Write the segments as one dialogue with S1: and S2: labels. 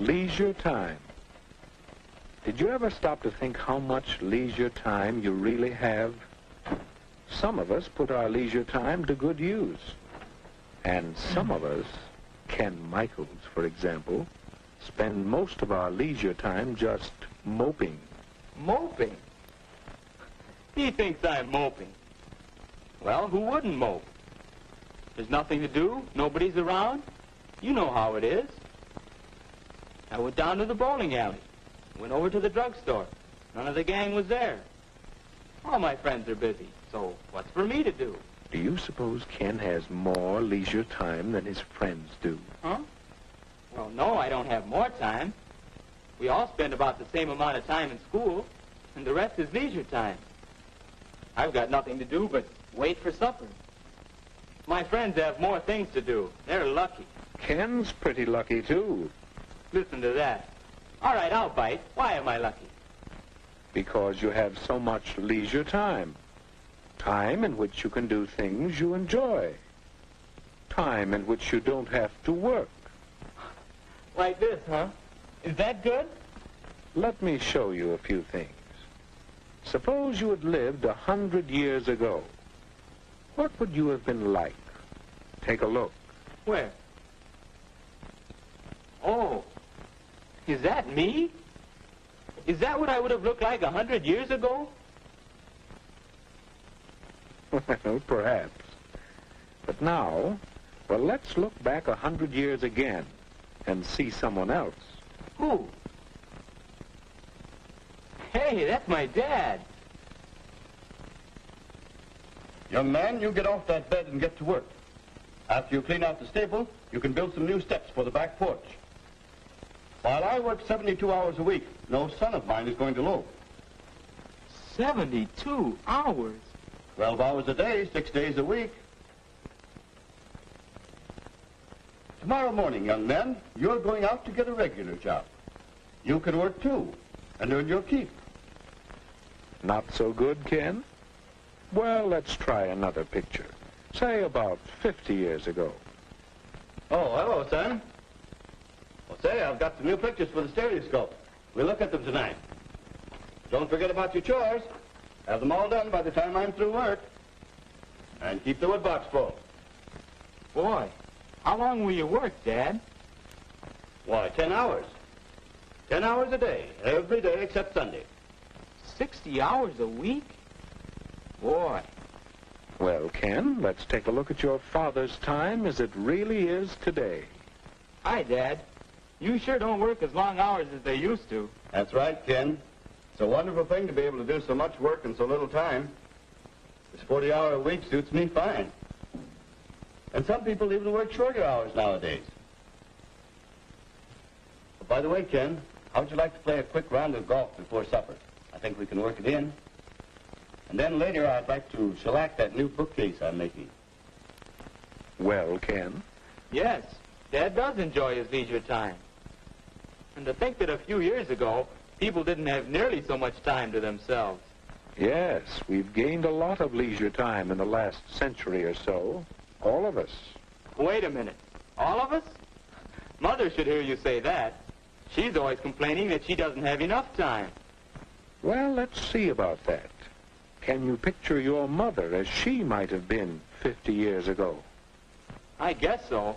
S1: Leisure time. Did you ever stop to think how much leisure time you really have? Some of us put our leisure time to good use. And some of us, Ken Michaels, for example, spend most of our leisure time just moping.
S2: Moping? He thinks I'm moping. Well, who wouldn't mope? There's nothing to do, nobody's around. You know how it is. I went down to the bowling alley, went over to the drugstore. None of the gang was there. All my friends are busy, so what's for me to do?
S1: Do you suppose Ken has more leisure time than his friends do?
S2: Huh? Well, no, I don't have more time. We all spend about the same amount of time in school, and the rest is leisure time. I've got nothing to do but wait for supper. My friends have more things to do. They're lucky.
S1: Ken's pretty lucky, too.
S2: Listen to that. All right, I'll bite. Why am I lucky?
S1: Because you have so much leisure time. Time in which you can do things you enjoy. Time in which you don't have to work.
S2: Like this, huh? Is that good?
S1: Let me show you a few things. Suppose you had lived 100 years ago. What would you have been like? Take a look.
S2: Where? Oh, is that me? Is that what I would have looked like 100 years ago?
S1: Well, perhaps. But now, well, let's look back 100 years again and see someone else.
S2: Who? Hey, that's my dad.
S3: Young man, you get off that bed and get to work. After you clean out the stable, you can build some new steps for the back porch. While I work 72 hours a week, no son of mine is going to loaf.
S2: 72 hours?
S3: 12 hours a day, 6 days a week. Tomorrow morning, young men, you're going out to get a regular job. You can work too, and earn your keep.
S1: Not so good, Ken? Well, let's try another picture. Say about 50 years ago.
S3: Oh, hello, son. Well, say, I've got some new pictures for the stereoscope. We'll look at them tonight. Don't forget about your chores. Have them all done by the time I'm through work. And keep the wood box full.
S2: Boy, how long will you work, Dad?
S3: Why, 10 hours. 10 hours a day, every day except Sunday.
S2: 60 hours a week? Boy.
S1: Well, Ken, let's take a look at your father's time as it really is today.
S2: Hi, Dad. You sure don't work as long hours as they used to.
S3: That's right, Ken. It's a wonderful thing to be able to do so much work in so little time. This 40-hour week suits me fine. And some people even work shorter hours nowadays. But by the way, Ken, how would you like to play a quick round of golf before supper? I think we can work it in. And then later I'd like to shellac that new bookcase I'm making.
S1: Well, Ken?
S2: Yes, Dad does enjoy his leisure time. And to think that a few years ago, people didn't have nearly so much time to themselves.
S1: Yes, we've gained a lot of leisure time in the last century or so. All of us.
S2: Wait a minute. All of us? Mother should hear you say that. She's always complaining that she doesn't have enough time.
S1: Well, let's see about that. Can you picture your mother as she might have been 50 years ago?
S2: I guess so.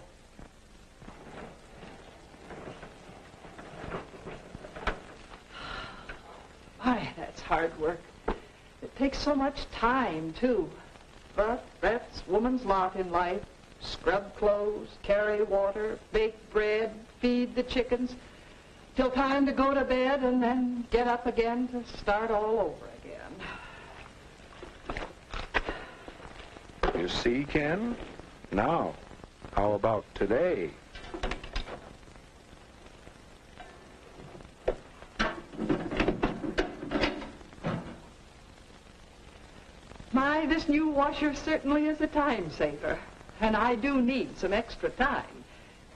S4: Why, that's hard work. It takes so much time, too. But that's woman's lot in life. Scrub clothes, carry water, bake bread, feed the chickens, till time to go to bed and then get up again to start all over again.
S1: You see, Ken? Now, how about today?
S4: My, this new washer certainly is a time saver. And I do need some extra time.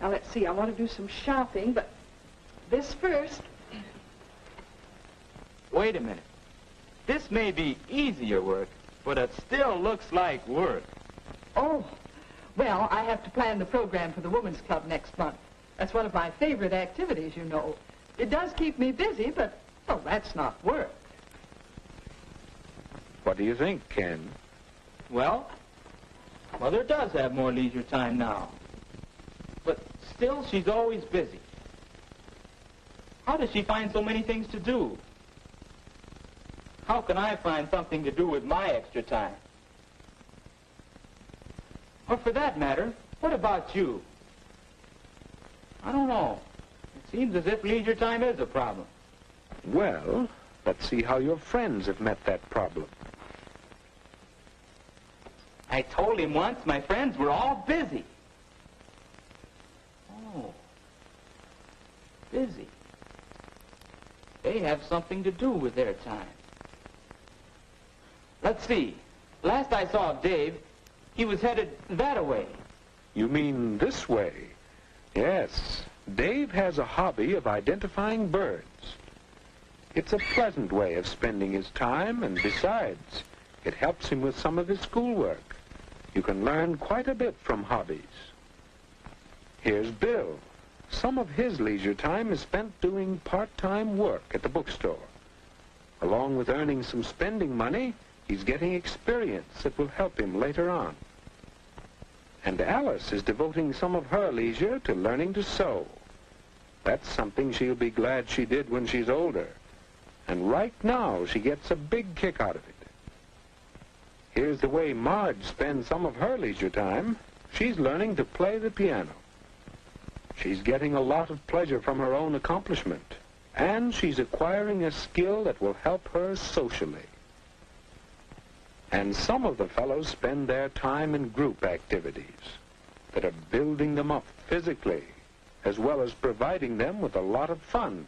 S4: Now, let's see, I want to do some shopping, but this first.
S2: Wait a minute. This may be easier work, but it still looks like work.
S4: Oh, well, I have to plan the program for the Women's Club next month. That's one of my favorite activities, you know. It does keep me busy, but, well, that's not work.
S1: What do you think, Ken?
S2: Well, Mother does have more leisure time now. But still, she's always busy. How does she find so many things to do? How can I find something to do with my extra time? Or for that matter, what about you? I don't know. It seems as if leisure time is a problem.
S1: Well, let's see how your friends have met that problem.
S2: I told him once my friends were all busy. Oh, busy. They have something to do with their time. Let's see. Last I saw of Dave, he was headed that-a-way.
S1: You mean this way? Yes. Dave has a hobby of identifying birds. It's a pleasant way of spending his time, and besides, it helps him with some of his schoolwork. You can learn quite a bit from hobbies. Here's Bill. Some of his leisure time is spent doing part-time work at the bookstore. Along with earning some spending money, he's getting experience that will help him later on. And Alice is devoting some of her leisure to learning to sew. That's something she'll be glad she did when she's older. And right now, she gets a big kick out of it. Here's the way Marge spends some of her leisure time. She's learning to play the piano. She's getting a lot of pleasure from her own accomplishment, and she's acquiring a skill that will help her socially. And some of the fellows spend their time in group activities that are building them up physically, as well as providing them with a lot of fun.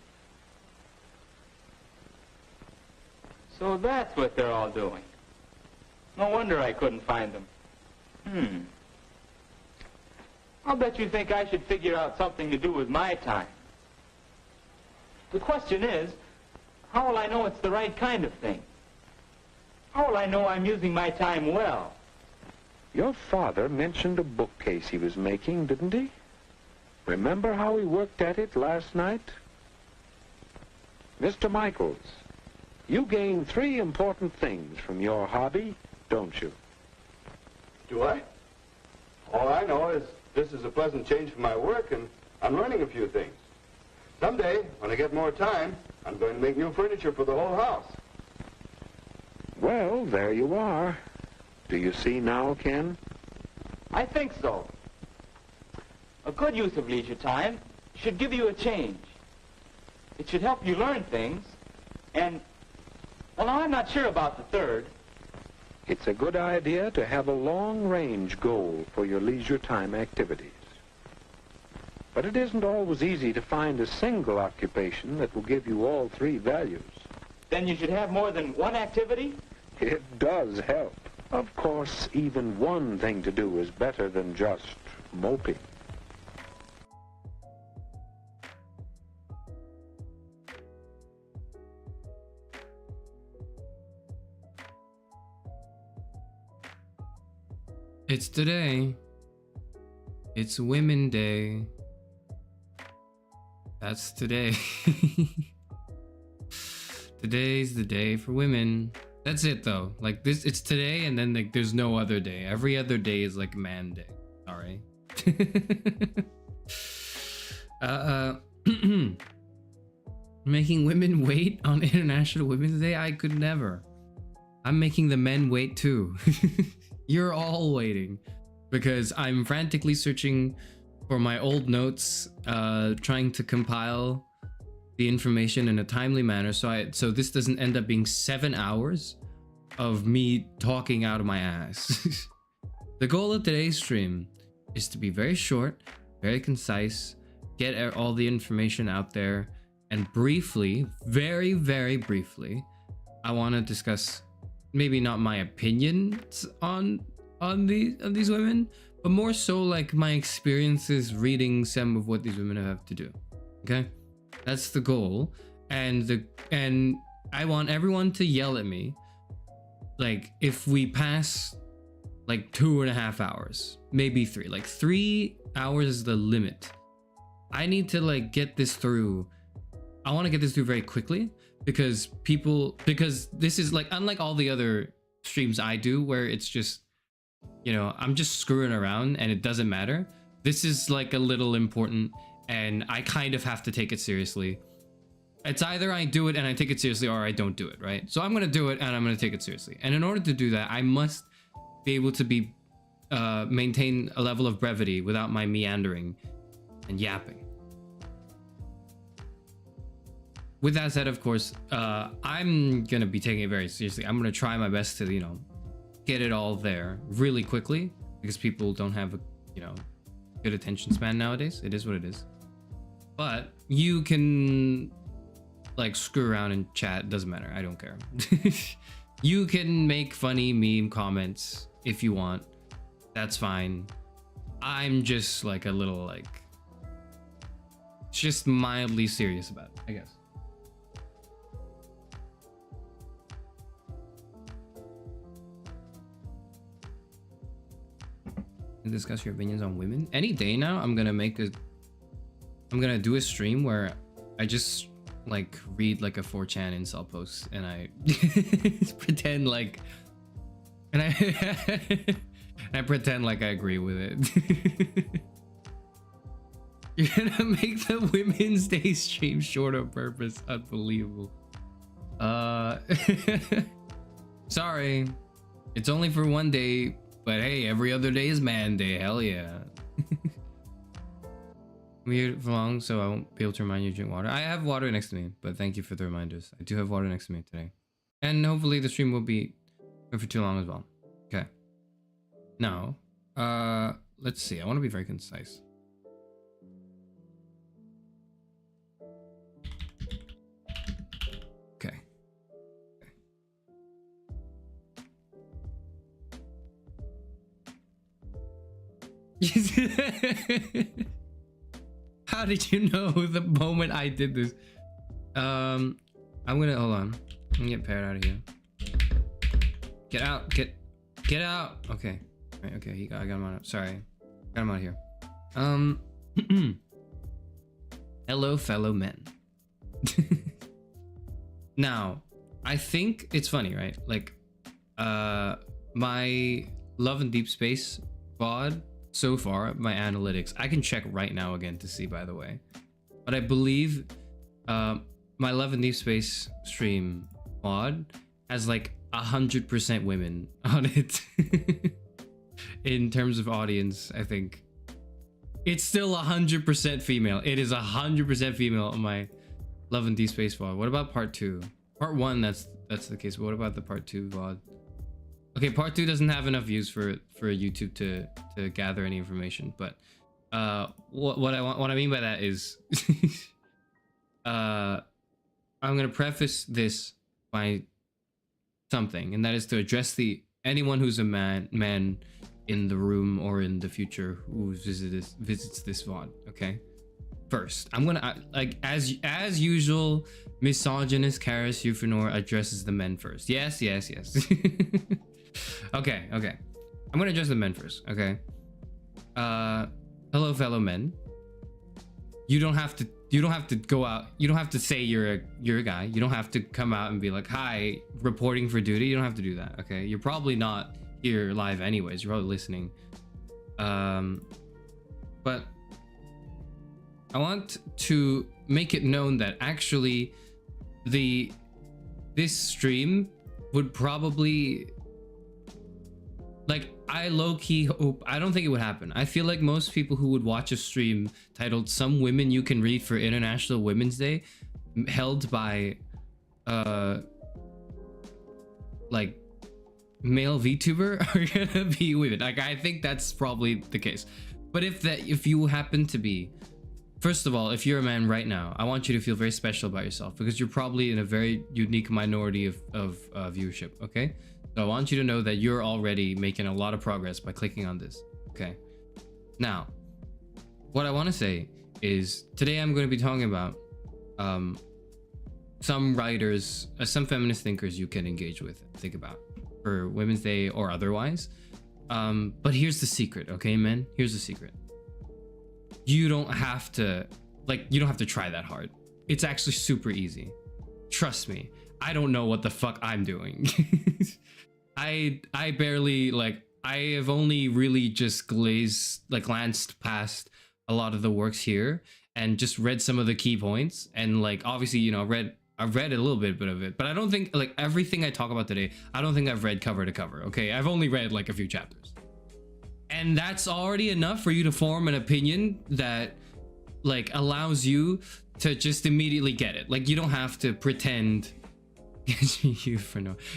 S2: So that's what they're all doing. No wonder I couldn't find them. I'll bet you think I should figure out something to do with my time. The question is, how will I know it's the right kind of thing? How will I know I'm using my time well?
S1: Your father mentioned a bookcase he was making, didn't he? Remember how he worked at it last night? Mr. Michaels, you gain 3 important things from your hobby, don't you?
S3: Do I? All I know is this is a pleasant change from my work, and I'm learning a few things. Someday, when I get more time, I'm going to make new furniture for the whole house.
S1: Well, there you are. Do you see now, Ken?
S2: I think so. A good use of leisure time should give you a change. It should help you learn things, and, well, now I'm not sure about the third.
S1: It's a good idea to have a long-range goal for your leisure time activities. But it isn't always easy to find a single occupation that will give you all 3 values.
S2: Then you should have more than one activity?
S1: It does help. Of course, even one thing to do is better than just moping.
S5: It's today. It's Women Day. That's today. Today's the day for women. That's it though. Like this, it's today, and then like there's no other day. Every other day is like man day. Sorry. Making women wait on International Women's Day? I could never. I'm making the men wait too. You're all waiting because I'm frantically searching for my old notes, trying to compile the information in a timely manner so this doesn't end up being 7 hours of me talking out of my ass. The goal of today's stream is to be very short, very concise, get all the information out there, and briefly, very, very briefly, I want to discuss maybe not my opinions on these women, but more so like my experiences reading some of what these women have to do. Okay, that's the goal, and I want everyone to yell at me, like if we pass like 2.5 hours, maybe 3. Like 3 hours is the limit I need to like get this through. I want to get this through very quickly because this is like, unlike all the other streams I do where it's just, you know, I'm just screwing around and it doesn't matter. This is like a little important and I kind of have to take it seriously. It's either I do it and I take it seriously or I don't do it, right? So I'm going to do it and I'm going to take it seriously. And in order to do that, I must be able to be maintain a level of brevity without my meandering and yapping. With that said, of course, I'm going to be taking it very seriously. I'm going to try my best to, you know, get it all there really quickly because people don't have a, you know, good attention span nowadays. It is what it is. But you can like screw around and chat. Doesn't matter. I don't care. You can make funny meme comments if you want. That's fine. I'm just like a little like just mildly serious about it, I guess. Discuss your opinions on women any day now. I'm gonna do a stream where I just like read like a 4chan incel post and I pretend like and I pretend like I agree with it. You're gonna make the Women's Day stream short on purpose. Unbelievable. Sorry, it's only for one day. But hey, every other day is man day. Hell yeah. Weird for long, so I won't be able to remind you to drink water. I have water next to me, but thank you for the reminders. I do have water next to me today. And hopefully the stream will be for too long as well. Okay. Now, let's see. I want to be very concise. Okay. How did you know the moment I did this? I'm gonna hold on. I'm gonna get Parrot out of here. Get out! Get out! Okay. Right, okay, I got him on. Sorry, got him out of here. Hello, fellow men. Now, I think it's funny, right? Like, my Love and Deep Space VOD. So far, my analytics, I can check right now again to see, by the way, but I believe my Love and Deep Space stream mod has like 100% women on it. In terms of audience, I think it's still 100% female. It is 100% female on my Love and Deep Space VOD. What about part 2? Part 1, that's the case, but what about the part 2 VOD? Okay, part 2 doesn't have enough views for YouTube to gather any information, but what I mean by that is I'm gonna preface this by something, and that is to address anyone who's a man in the room or in the future who visits this VOD. Okay, first I'm gonna like as usual, misogynist Karis Euphonor addresses the men first. Yes. Okay. I'm gonna address the men first. Okay. Hello, fellow men. You don't have to go out. You don't have to say you're a guy. You don't have to come out and be like, "Hi, reporting for duty." You don't have to do that. Okay. You're probably not here live anyways. You're probably listening. But I want to make it known that actually this stream would probably, like, I low-key hope, I don't think it would happen. I feel like most people who would watch a stream titled "Some Women You Can Read for International Women's Day," held by like male VTuber, are gonna be women. Like, I think that's probably the case. But if you happen to be, first of all, if you're a man right now, I want you to feel very special about yourself because you're probably in a very unique minority of viewership. Okay. So I want you to know that you're already making a lot of progress by clicking on this. Okay. Now, what I want to say is today I'm going to be talking about some writers, some feminist thinkers you can engage with, think about for Women's Day or otherwise. But here's the secret, okay, men? Here's the secret. You don't have to like, you don't have to try that hard. It's actually super easy. Trust me. I don't know what the fuck I'm doing. I barely, like, I have only really just glanced past a lot of the works here and just read some of the key points. And like, obviously, you know, I've read a little bit of it, but I don't think, like, everything I talk about today, I don't think I've read cover to cover. Okay, I've only read like a few chapters, and that's already enough for you to form an opinion that like allows you to just immediately get it. Like, you don't have to pretend. You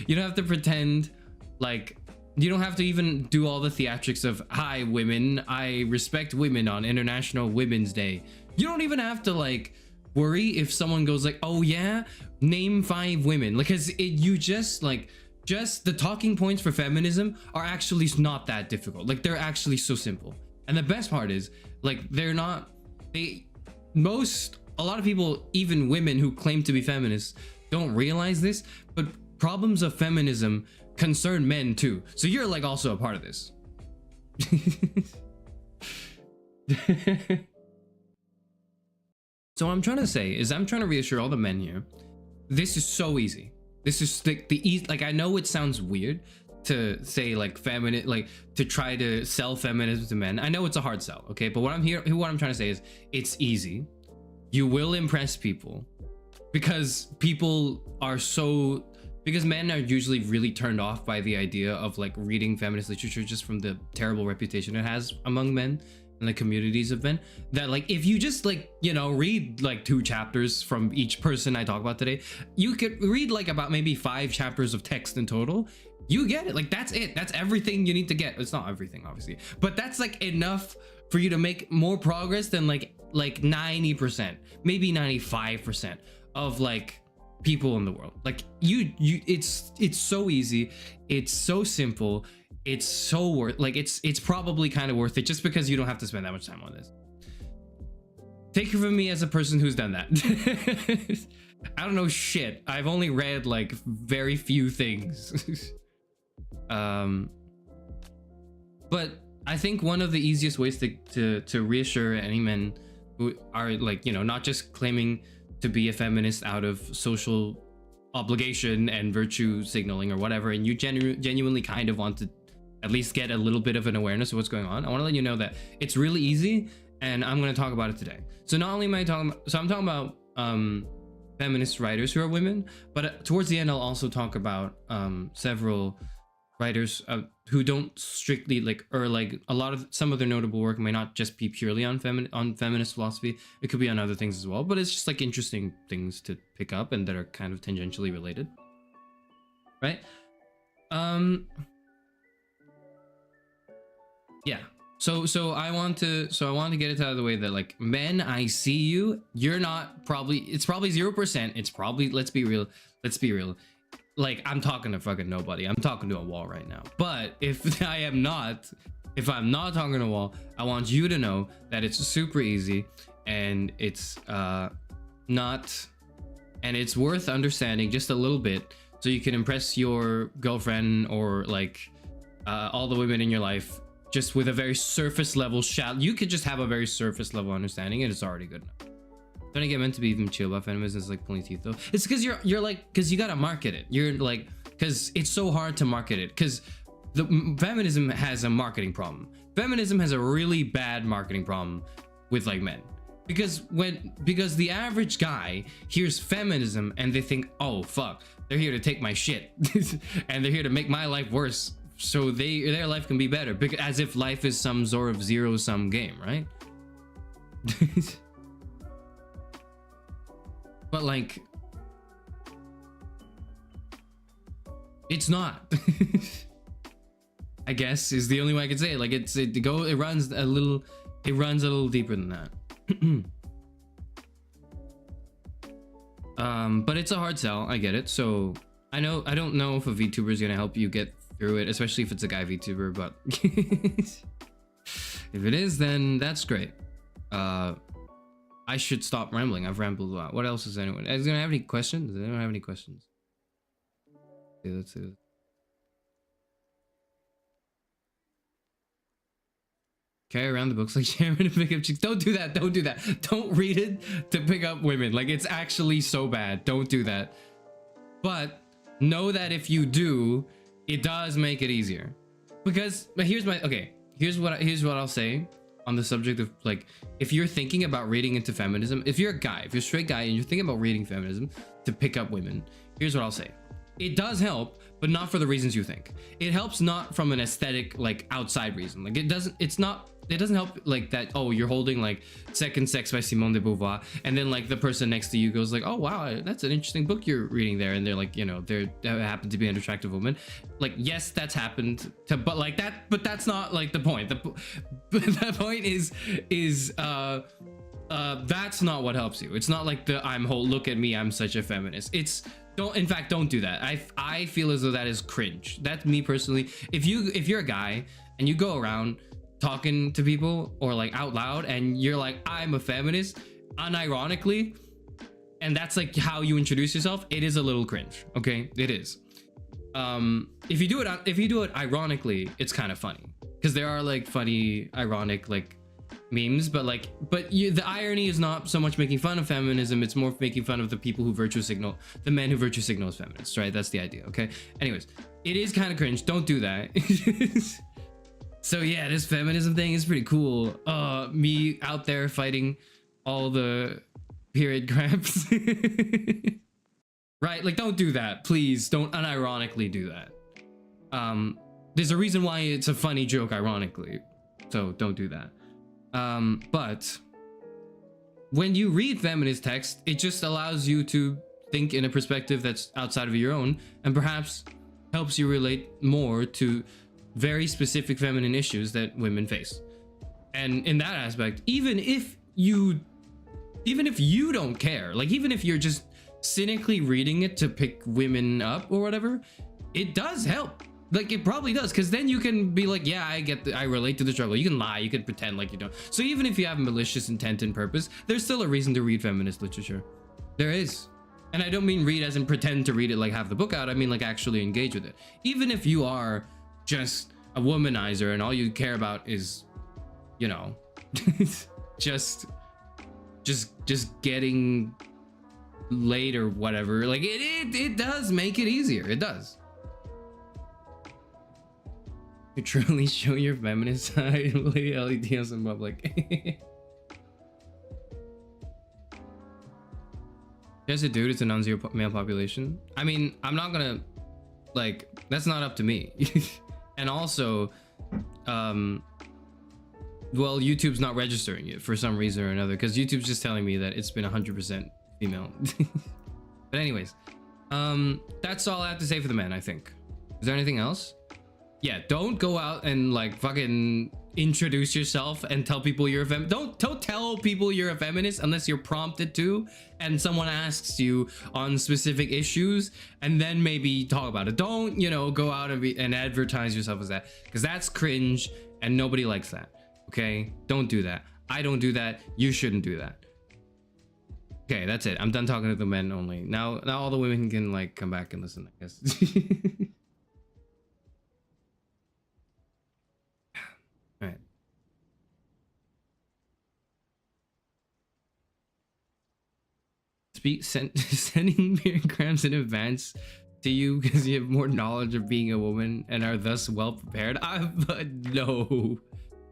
S5: don't have to pretend, like, you don't have to even do all the theatrics of, hi women, I respect women on International Women's Day. You don't even have to like worry if someone goes like, oh yeah, name 5 women, because you just the talking points for feminism are actually not that difficult. Like, they're actually so simple. And the best part is, like, a lot of people, even women who claim to be feminists, don't realize this, but problems of feminism concern men too. So you're like also a part of this. So what I'm trying to say is, I'm trying to reassure all the men here, this is so easy. This is the easy. Like, I know it sounds weird to say like feminine, like to try to sell feminism to men. I know it's a hard sell, okay? But what I'm trying to say is, it's easy. You will impress people, because men are usually really turned off by the idea of like reading feminist literature, just from the terrible reputation it has among men and the communities of men, that like, if you just like, you know, read like 2 chapters from each person I talk about today, you could read like about maybe 5 chapters of text in total. You get it. Like, that's it. That's everything you need to get. It's not everything, obviously, but that's like enough for you to make more progress than like 90%, maybe 95% of like people in the world. Like, it's so easy, it's so simple, it's so worth, like, it's probably kind of worth it, just because you don't have to spend that much time on this. Take it from me as a person who's done that. I don't know shit. I've only read like very few things. But I think one of the easiest ways to reassure any men who are like, you know, not just claiming to be a feminist out of social obligation and virtue signaling or whatever, and you genuinely kind of want to at least get a little bit of an awareness of what's going on, I want to let you know that it's really easy, and I'm going to talk about it today. So not only am I talking about, so I'm talking about feminist writers who are women, but towards the end I'll also talk about several writers who don't strictly like, or like some of their notable work may not just be purely on feminist philosophy. It could be on other things as well, but it's just like interesting things to pick up and that are kind of tangentially related, right? Yeah. So I want to get it out of the way that, like, men, I see you. You're not probably. It's probably 0%. It's probably, let's be real. Like, I'm talking to fucking nobody. I'm talking to a wall right now. But if I'm not talking to a wall, I want you to know that it's super easy, and it's it's worth understanding just a little bit, so you can impress your girlfriend or like all the women in your life, just with a very surface level you could just have a very surface level understanding, and it's already good enough. Trying to get meant to be even chill about feminism is like pulling teeth though. It's because you're like, because you gotta market it. You're like, because it's so hard to market it, because feminism has a marketing problem. Feminism has a really bad marketing problem with like men, because the average guy hears feminism and they think, oh fuck, they're here to take my shit and they're here to make my life worse so their life can be better, because as if life is some sort of zero-sum game, right? But like, it's not. I guess is the only way I could say it. Like, it runs a little deeper than that. But it's a hard sell. I get it. So I don't know if a VTuber is gonna help you get through it, especially if it's a guy VTuber. But if it is, then that's great. I should stop rambling. I've rambled a lot. What else is anyone? Is anyone have any questions? Does anyone have any questions? Okay, let's see. carry around the books like Sharon to pick up chicks. Don't do that. Don't do that. Don't read it to pick up women. Like, it's actually so bad. Don't do that. But know that if you do, it does make it easier. Because, but here's what I'll say on the subject of, like, if you're thinking about reading into feminism, if you're a straight guy and you're thinking about reading feminism to pick up women, here's what I'll say. It does help, but not for the reasons you think. It helps not from an aesthetic, like, outside reason. Like, it doesn't help like that, oh, you're holding like Second Sex by Simone de Beauvoir, and then like the person next to you goes like, oh wow, that's an interesting book you're reading there, and they're like, you know, they happen to be an attractive woman. Like, yes, that's happened to, but that's not like the point. The point is that's not what helps you. It's not like look at me, I'm such a feminist. Don't do that. I feel as though that is cringe. That's me personally. If you're a guy and you go around talking to people or like out loud and you're like, I'm a feminist, unironically, and that's like how you introduce yourself, it is a little cringe. Okay, it is. If you do it ironically, it's kind of funny, because there are like funny ironic like memes, but the irony is not so much making fun of feminism, it's more making fun of the people who virtue signal, the men who virtue signal as feminists, right? That's the idea. Okay, anyways, it is kind of cringe. Don't do that. So yeah, this feminism thing is pretty cool. Me out there fighting all the period cramps. Right? Like, don't do that. Please don't unironically do that. There's a reason why it's a funny joke ironically. So don't do that. But when you read feminist text, it just allows you to think in a perspective that's outside of your own, and perhaps helps you relate more to very specific feminine issues that women face. And in that aspect, even if you don't care, like even if you're just cynically reading it to pick women up or whatever, it does help. Like, it probably does, because then you can be like, yeah, I relate to the struggle. You can lie, you can pretend like you don't. So even if you have malicious intent and purpose, there's still a reason to read feminist literature. There is. And I don't mean read as in pretend to read it, like have the book out. I mean like actually engage with it. Even if you are just a womanizer and all you care about is, you know, just getting laid or whatever, like it does make it easier. It does. You truly show your feminist side, Lady LEDs in public. Just a dude, it's a non-zero male population. I mean, I'm not gonna, like, that's not up to me. And also, well, YouTube's not registering it for some reason or another, because YouTube's just telling me that it's been 100% female. But anyways, that's all I have to say for the men, I think. Is there anything else? Yeah, don't go out and like fucking introduce yourself and tell people you're a feminist. Don't tell people you're a feminist unless you're prompted to and someone asks you on specific issues, and then maybe talk about it. Don't, you know, go out and advertise yourself as that, because that's cringe and nobody likes that. Okay, don't do that. I don't do that. You shouldn't do that. Okay, that's it. I'm done talking to the men only. Now all the women can like come back and listen, I guess. All right. Sending paragraphs in advance to you because you have more knowledge of being a woman and are thus well prepared. No,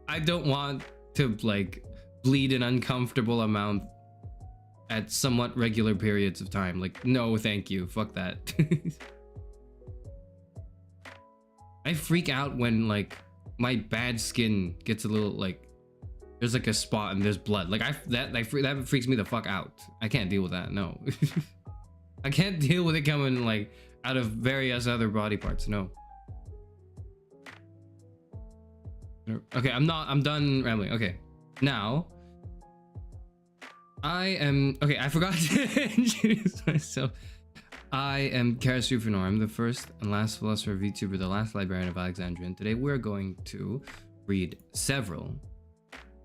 S5: I don't want to like bleed an uncomfortable amount at somewhat regular periods of time. Like, no, thank you. Fuck that. I freak out when like my bad skin gets a little like, there's like a spot and there's blood. Like that freaks me the fuck out. I can't deal with that. No. I can't deal with it coming like out of various other body parts. No. Okay, I'm done rambling. Okay. Now I forgot to introduce myself. I am Karis Rufinor. I'm the first and last philosopher VTuber, the last librarian of Alexandria, and today we're going to read several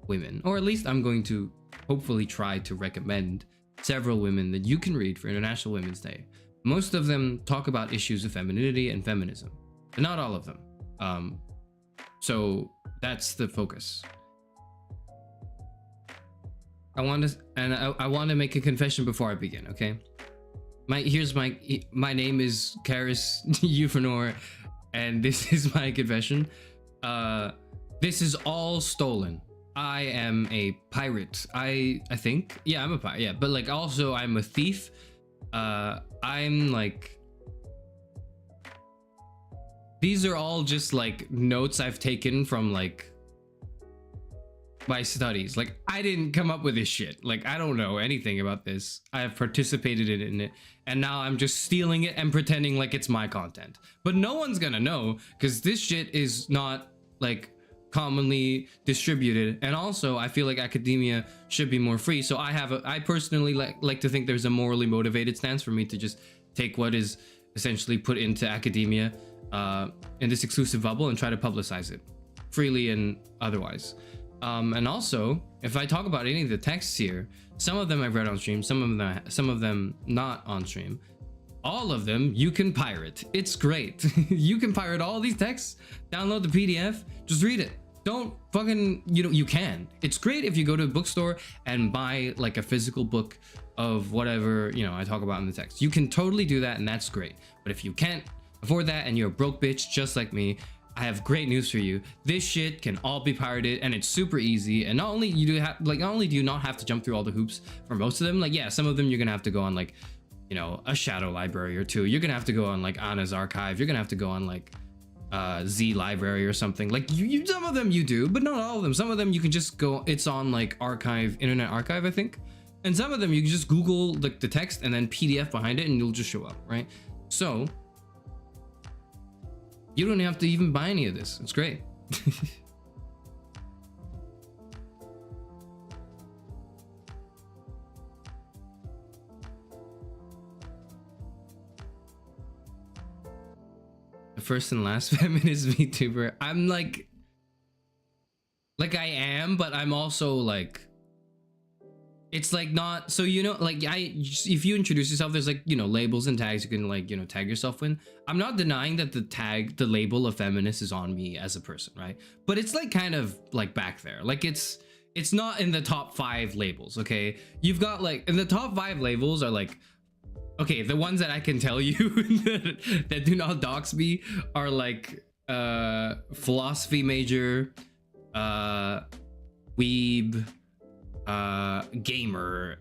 S5: women, or at least I'm going to hopefully try to recommend several women that you can read for International Women's Day. Most of them talk about issues of femininity and feminism, but not all of them. So that's the focus. I want to make a confession before I begin, okay? My name is Karis Euphonor, and this is my confession. This is all stolen. I am a pirate. I think. Yeah, I'm a pirate. Yeah, but like also I'm a thief. I'm like, these are all just like notes I've taken from like my studies. Like, I didn't come up with this shit. Like, I don't know anything about this. I have participated in it, and now I'm just stealing it and pretending like it's my content. But no one's gonna know, because this shit is not like commonly distributed. And also, I feel like academia should be more free. So I personally like to think there's a morally motivated stance for me to just take what is essentially put into academia in this exclusive bubble and try to publicize it freely and otherwise. And also, if I talk about any of the texts here, some of them I've read on stream, some of them not on stream. All of them you can pirate. It's great. You can pirate all these texts, download the PDF, just read it. Don't fucking, you can. It's great if you go to a bookstore and buy like a physical book of whatever, I talk about in the text. You can totally do that, and that's great. But if you can't afford that and you're a broke bitch just like me, I have great news for you. This shit can all be pirated, and it's super easy. And not only do you not have to jump through all the hoops for most of them. Like, yeah, some of them you're gonna have to go on like, a shadow library or two. You're gonna have to go on like Anna's archive. You're gonna have to go on like Z library or something. Like you some of them you do, but not all of them. Some of them you can just go. It's on like Internet Archive, I think. And some of them you can just Google like the text and then PDF behind it, and it'll just show up, right? So you don't have to even buy any of this. It's great. The first and last feminist VTuber. I'm like I am, but I'm also like, it's like not so, like if you introduce yourself, there's like labels and tags you can like tag yourself in. I'm not denying that the label of feminist is on me as a person, right? But it's like kind of like back there. Like it's not in the top 5 labels. Okay, you've got like, and the top 5 labels are like, okay, the ones that I can tell you that do not dox me are like philosophy major, weeb, gamer,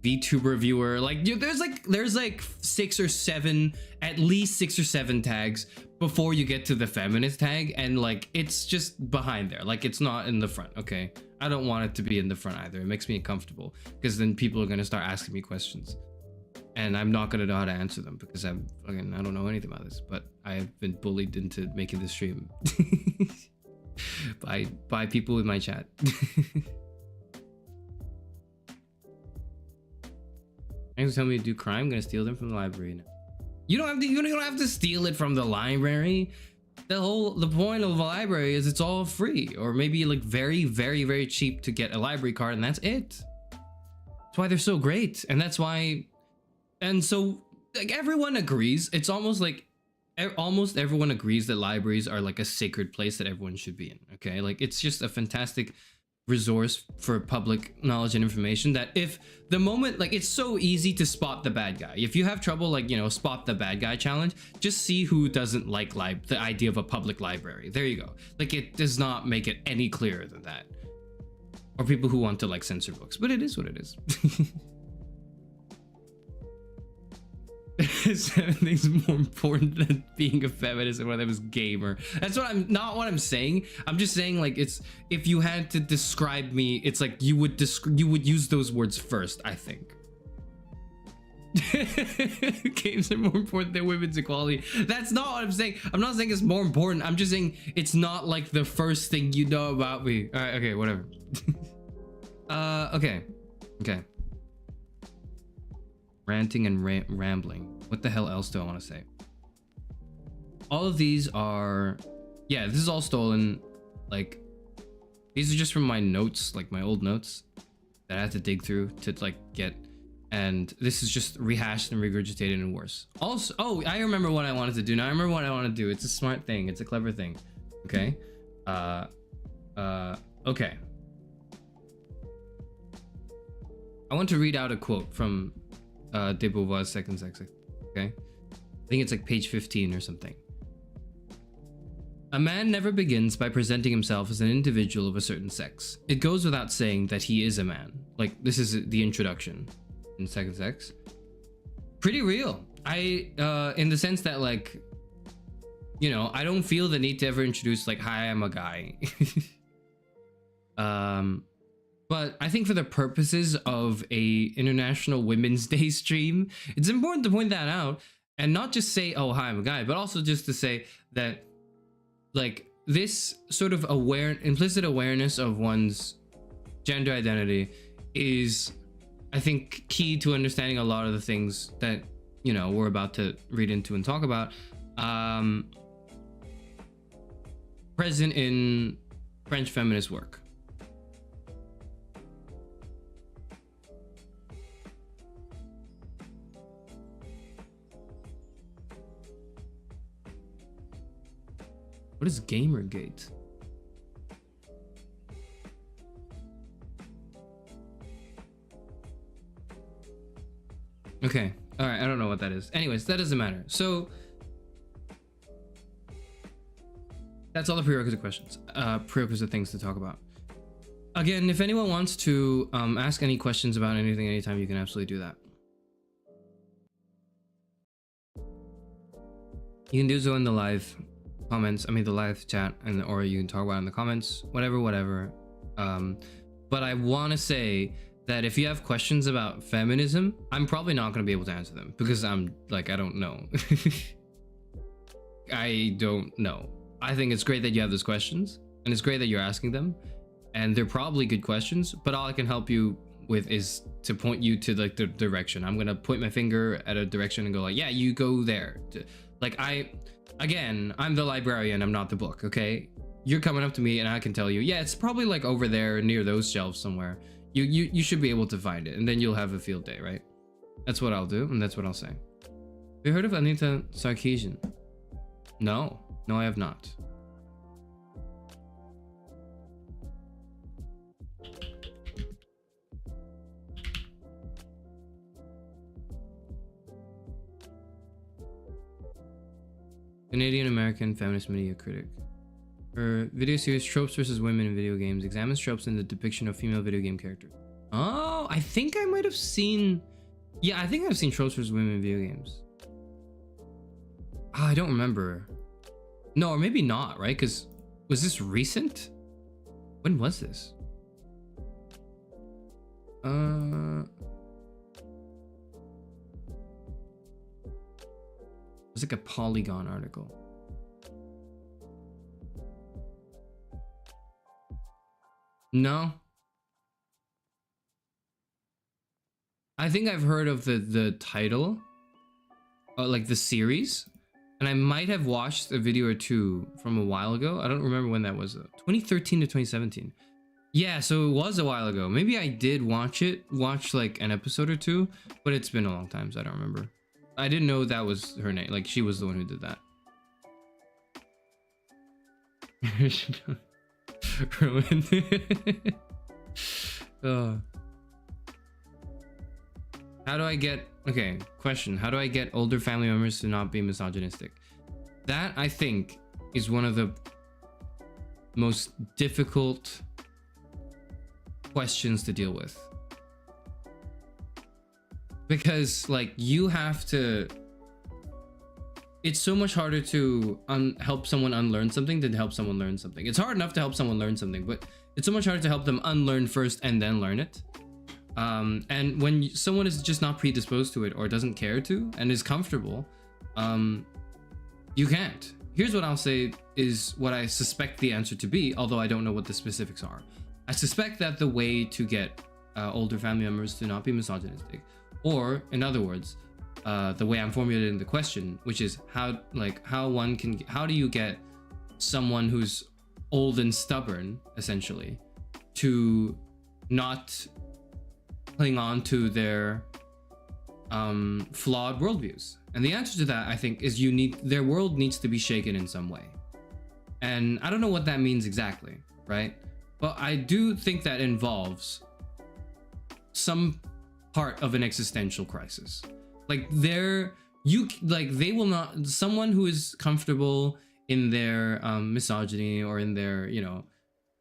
S5: VTuber viewer. Like there's like 6 or 7, at least 6 or 7 tags before you get to the feminist tag, and like it's just behind there. Like it's not in the front. Okay, I don't want it to be in the front either. It makes me uncomfortable, because then people are gonna start asking me questions, and I'm not gonna know how to answer them, because I don't know anything about this. But I've been bullied into making this stream by people in my chat. You're gonna tell me to do crime? I'm gonna steal them from the library now. You don't have to steal it from the library. The point of a library is it's all free, or maybe like very, very, very cheap to get a library card, and that's it. That's why they're so great, and that's why. And so like everyone agrees. It's almost like almost everyone agrees that libraries are like a sacred place that everyone should be in. Okay, like it's just a fantastic resource for public knowledge and information, that if the moment, like it's so easy to spot the bad guy. If you have trouble like spot the bad guy challenge, just see who doesn't like the idea of a public library. There you go. Like it does not make it any clearer than that. Or people who want to like censor books, but it is what it is. 7 things more important than being a feminist, and one of them is gamer. That's not what I'm saying. I'm just saying, like, it's, if you had to describe me, it's like you would use those words first, I think. Games are more important than women's equality. That's not what I'm saying. I'm not saying it's more important. I'm just saying it's not like the first thing you know about me. All right, okay, whatever. Okay. Ranting and rambling. What the hell else do I want to say? All of these are, yeah, this is all stolen. Like, these are just from my notes, like my old notes that I had to dig through to like get, and this is just rehashed and regurgitated and worse. Also, oh, I remember what I wanted to do now. I remember what I want to do. It's a smart thing. It's a clever thing. Okay. Okay. I want to read out a quote from de Beauvoir's Second Sex. Okay, I think it's like page 15 or something. A man never begins by presenting himself as an individual of a certain sex. It goes without saying that he is a man. Like, this is the introduction in Second Sex. Pretty real. In the sense that, like, you know, I don't feel the need to ever introduce like, hi, I'm a guy. But I think for the purposes of a International Women's Day stream, it's important to point that out and not just say, oh, hi, I'm a guy, but also just to say that, like, this sort of implicit awareness of one's gender identity is, I think, key to understanding a lot of the things that, you know, we're about to read into and talk about, present in French feminist work. What is Gamergate? Okay, all right, I don't know what that is. Anyways, that doesn't matter. So that's all the prerequisite questions, prerequisite things to talk about. Again, if anyone wants to ask any questions about anything anytime, you can absolutely do that. You can do so in the live comments, the live chat, or you can talk about it in the comments, whatever. But I want to say that if you have questions about feminism, I'm probably not going to be able to answer them because I'm like, I don't know. I don't know. I think it's great that you have those questions and it's great that you're asking them, and they're probably good questions, but all I can help you with is to point you to like the direction. I'm going to point my finger at a direction and go like, yeah, you go there. Like, I'm the librarian, I'm not the book, okay? You're coming up to me and I can tell you, yeah, it's probably like over there near those shelves somewhere. You should be able to find it, and then you'll have a field day, right? That's what I'll do, and that's what I'll say. Have you heard of Anita Sarkeesian? No, I have not. Canadian-American feminist media critic. Her video series Tropes versus Women in Video Games examines tropes in the depiction of female video game characters. Oh, I think I might have seen... Yeah, I think I've seen Tropes versus Women in Video Games. Oh, I don't remember. No, or maybe not, right? Because was this recent? When was this? It's like a Polygon article. No. I think I've heard of the title, like the series, and I might have watched a video or two from a while ago. I don't remember when that was. 2013 to 2017. Yeah, so it was a while ago. Maybe I did watch like an episode or two, but it's been a long time, so I don't remember. I didn't know that was her name. Like, she was the one who did that. Oh. How do I get... Okay, question. How do I get older family members to not be misogynistic? That, I think, is one of the most difficult questions to deal with. Because, like, you have to... It's so much harder to help someone unlearn something than to help someone learn something. It's hard enough to help someone learn something, but it's so much harder to help them unlearn first and then learn it. And when someone is just not predisposed to it or doesn't care to and is comfortable, you can't. Here's what I'll say is what I suspect the answer to be, although I don't know what the specifics are. I suspect that the way to get older family members to not be misogynistic, or in other words, the way I'm formulating the question, which is how do you get someone who's old and stubborn, essentially, to not cling on to their flawed worldviews? And the answer to that, I think, is their world needs to be shaken in some way. And I don't know what that means exactly, right? but I do think that involves some part of an existential crisis. Like they will not, someone who is comfortable in their misogyny or in their, you know,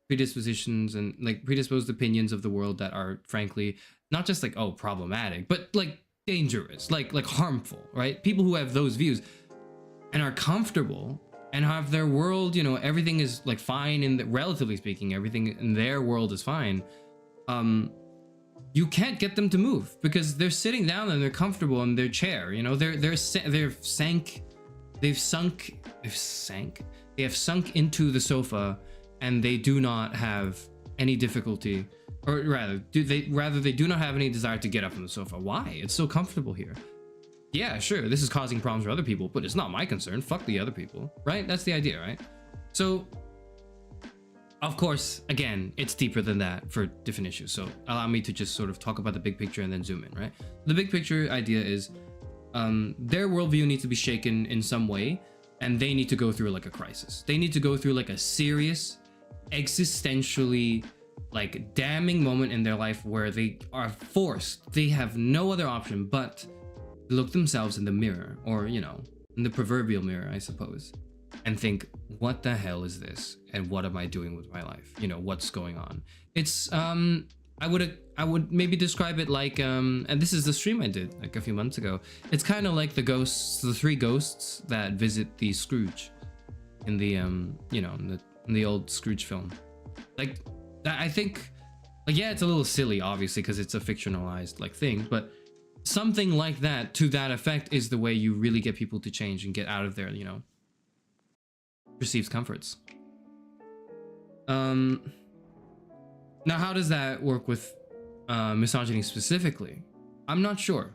S5: predispositions and like predisposed opinions of the world that are frankly not just like, oh, problematic, but like dangerous, like harmful, right? People who have those views and are comfortable and have their world, you know, everything is like fine, and relatively speaking, everything in their world is fine. You can't get them to move because they're sitting down and they're comfortable in their chair. You know, they have sunk into the sofa, and they do not have any difficulty, or rather they do not have any desire to get up from the sofa. Why? It's so comfortable here. Yeah, sure, this is causing problems for other people, but it's not my concern. Fuck the other people, right? That's the idea, right? So, of course, again, it's deeper than that for different issues. So allow me to just sort of talk about the big picture and then zoom in, right? The big picture idea is their worldview needs to be shaken in some way, and they need to go through like a crisis. They need to go through like a serious, existentially like damning moment in their life where they are forced, they have no other option but look themselves in the mirror, or, you know, in the proverbial mirror, I suppose, and think, what the hell is this? And what am I doing with my life? You know, what's going on? It's, I would maybe describe it like, and this is the stream I did like a few months ago. It's kind of like the three ghosts that visit the Scrooge in the, you know, in the old Scrooge film. Like, I think, like, yeah, it's a little silly, obviously, because it's a fictionalized like thing, but something like that, to that effect, is the way you really get people to change and get out of their, you know, perceived comforts. Now, how does that work with misogyny specifically? I'm not sure.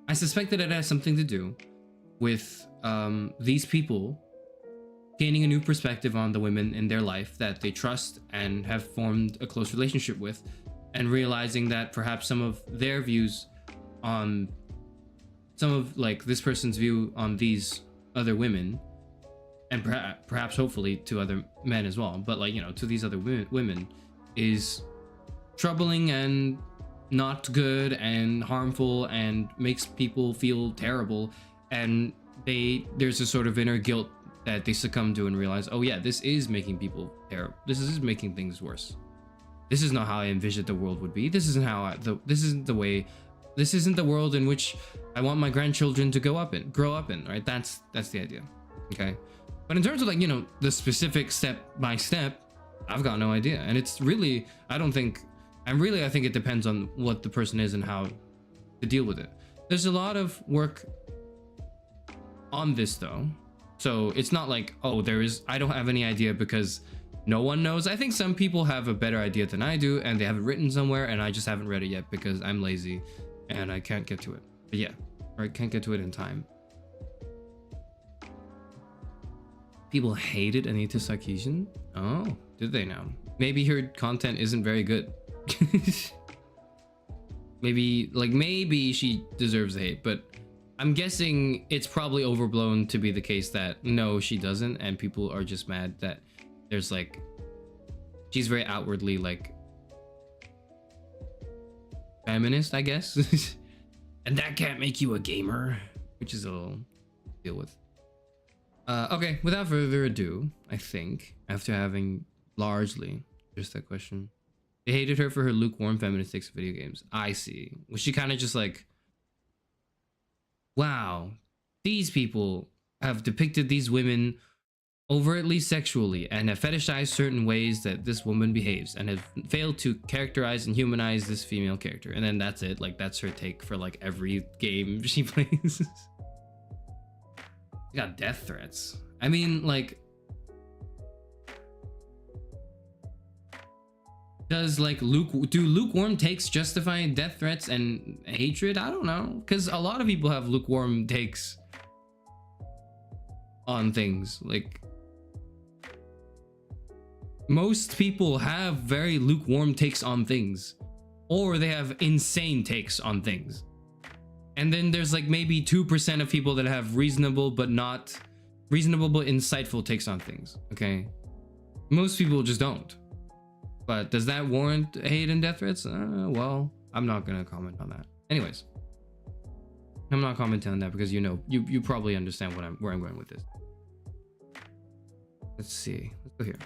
S5: I suspect that it has something to do with these people gaining a new perspective on the women in their life that they trust and have formed a close relationship with, and realizing that perhaps some of their views on some of like this person's view on these other women, and perhaps hopefully to other men as well, but like, you know, to these other women is troubling and not good and harmful and makes people feel terrible, and there's a sort of inner guilt that they succumb to and realize, oh yeah, this is making people terrible, this is making things worse, this is not how I envisioned the world would be, this isn't how this isn't the world in which I want my grandchildren to grow up in, right? That's the idea. Okay, but in terms of like, you know, the specific step by step, I've got no idea, and it's really, I think it depends on what the person is and how to deal with it. There's a lot of work on this though, so it's not like, oh, I don't have any idea because no one knows. I think some people have a better idea than I do, and they have it written somewhere, and I just haven't read it yet because I'm lazy and I can't get to it. But yeah, or I can't get to it in time. People hated Anita Sarkeesian? Oh, did they now? Maybe her content isn't very good. maybe she deserves the hate, but I'm guessing it's probably overblown to be the case that no, she doesn't, and people are just mad that there's like, she's very outwardly like feminist, I guess. And that can't make you a gamer, which is a little deal with. Okay, without further ado, I think after having largely just that question, they hated her for her lukewarm feminist takes of video games. I see. Was she kind of just like, wow, these people have depicted these women overtly sexually and have fetishized certain ways that this woman behaves and have failed to characterize and humanize this female character, and then that's it. Like, that's her take for like every game she plays. She got death threats. I mean, like, does like do lukewarm takes justify death threats and hatred? I don't know, because a lot of people have lukewarm takes on things. Like, most people have very lukewarm takes on things, or they have insane takes on things. And then there's like maybe 2% of people that have reasonable but insightful takes on things. Okay, most people just don't. But does that warrant hate and death threats? Well, I'm not gonna comment on that. Anyways, I'm not commenting on that because you probably understand where I'm going with this. Let's see. Let's go here.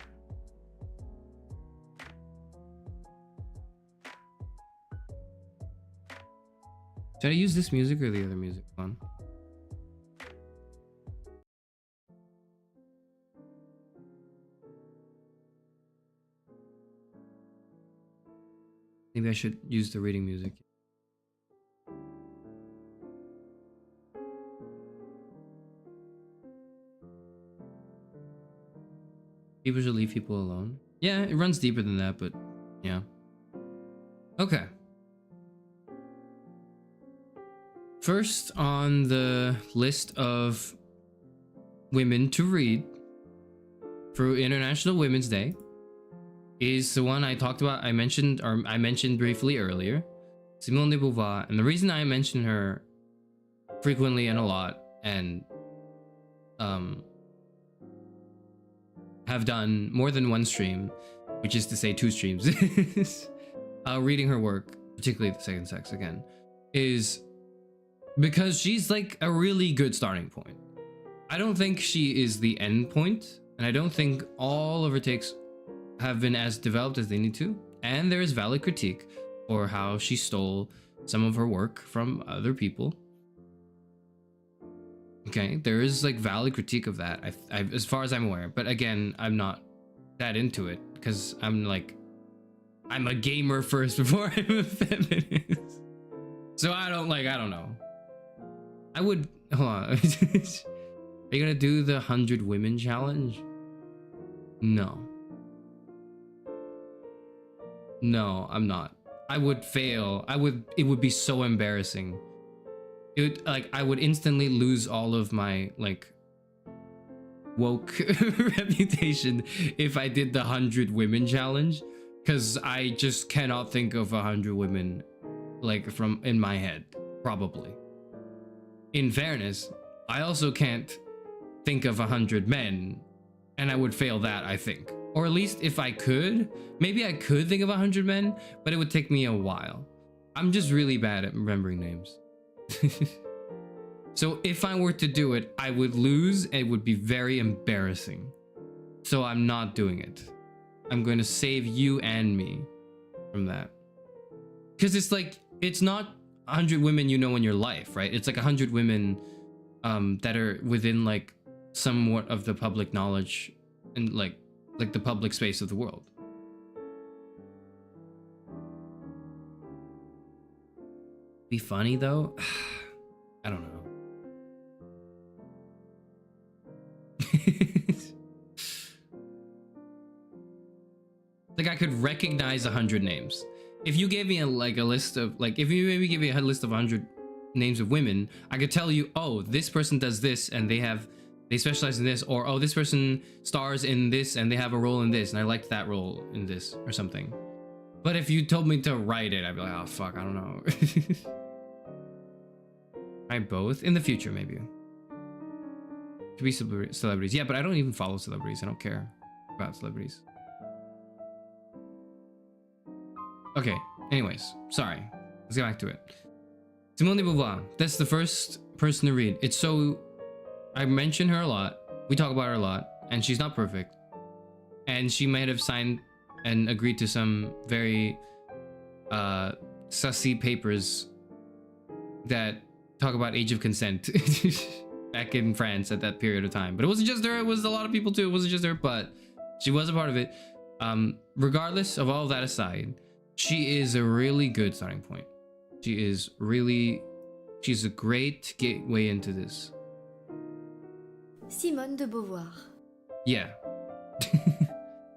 S5: Should I use this music or the other music? Fun. Maybe I should use the reading music. People should leave people alone. Yeah, it runs deeper than that, but yeah. Okay. First on the list of women to read for International Women's Day is the one I talked about. I mentioned briefly earlier, Simone de Beauvoir. And the reason I mention her frequently and a lot, and have done more than one stream, which is to say 2 streams, reading her work, particularly The Second Sex again, is because she's like a really good starting point. I don't think she is the end point, and I don't think all of her takes have been as developed as they need to. And there is valid critique for how she stole some of her work from other people. Okay, there is like valid critique of that, as far as I'm aware. But again, I'm not that into it because I'm a gamer first before I'm a feminist. So I don't know. I would, hold on. Are you gonna do the 100 women challenge? No, I'm not. I would fail. It would be so embarrassing. I would instantly lose all of my like woke reputation if I did the 100 women challenge, because I just cannot think of 100 women like from in my head, probably. In fairness, I also can't think of 100 men, and I would fail that, I think. Or at least if I could, maybe I could think of 100 men, but it would take me a while. I'm just really bad at remembering names. So if I were to do it, I would lose, and it would be very embarrassing. So I'm not doing it. I'm going to save you and me from that. Because it's like, it's not 100 women you know in your life, right? It's like 100 women that are within like somewhat of the public knowledge and like the public space of the world. Be funny though? I don't know. Like I could recognize 100 names. If you gave me a list of if you maybe give me a list of 100 names of women, I could tell you, oh, this person does this and they specialize in this, or oh, this person stars in this and they have a role in this and I liked that role in this or something. But if you told me to write it, I'd be like, oh fuck, I don't know. Try both in the future, maybe. To be celebrities. Yeah, but I don't even follow celebrities. I don't care about celebrities. Okay, anyways, sorry. Let's get back to it. Simone de Beauvoir. That's the first person to read. It's so... I mention her a lot. We talk about her a lot. And she's not perfect. And she might have signed and agreed to some very sussy papers that talk about age of consent back in France at that period of time. But it wasn't just her, it was a lot of people too. It wasn't just her, but she was a part of it. Regardless of all of that aside, she is a really good starting point. She's a great gateway into this.
S6: Simone de Beauvoir.
S5: Yeah.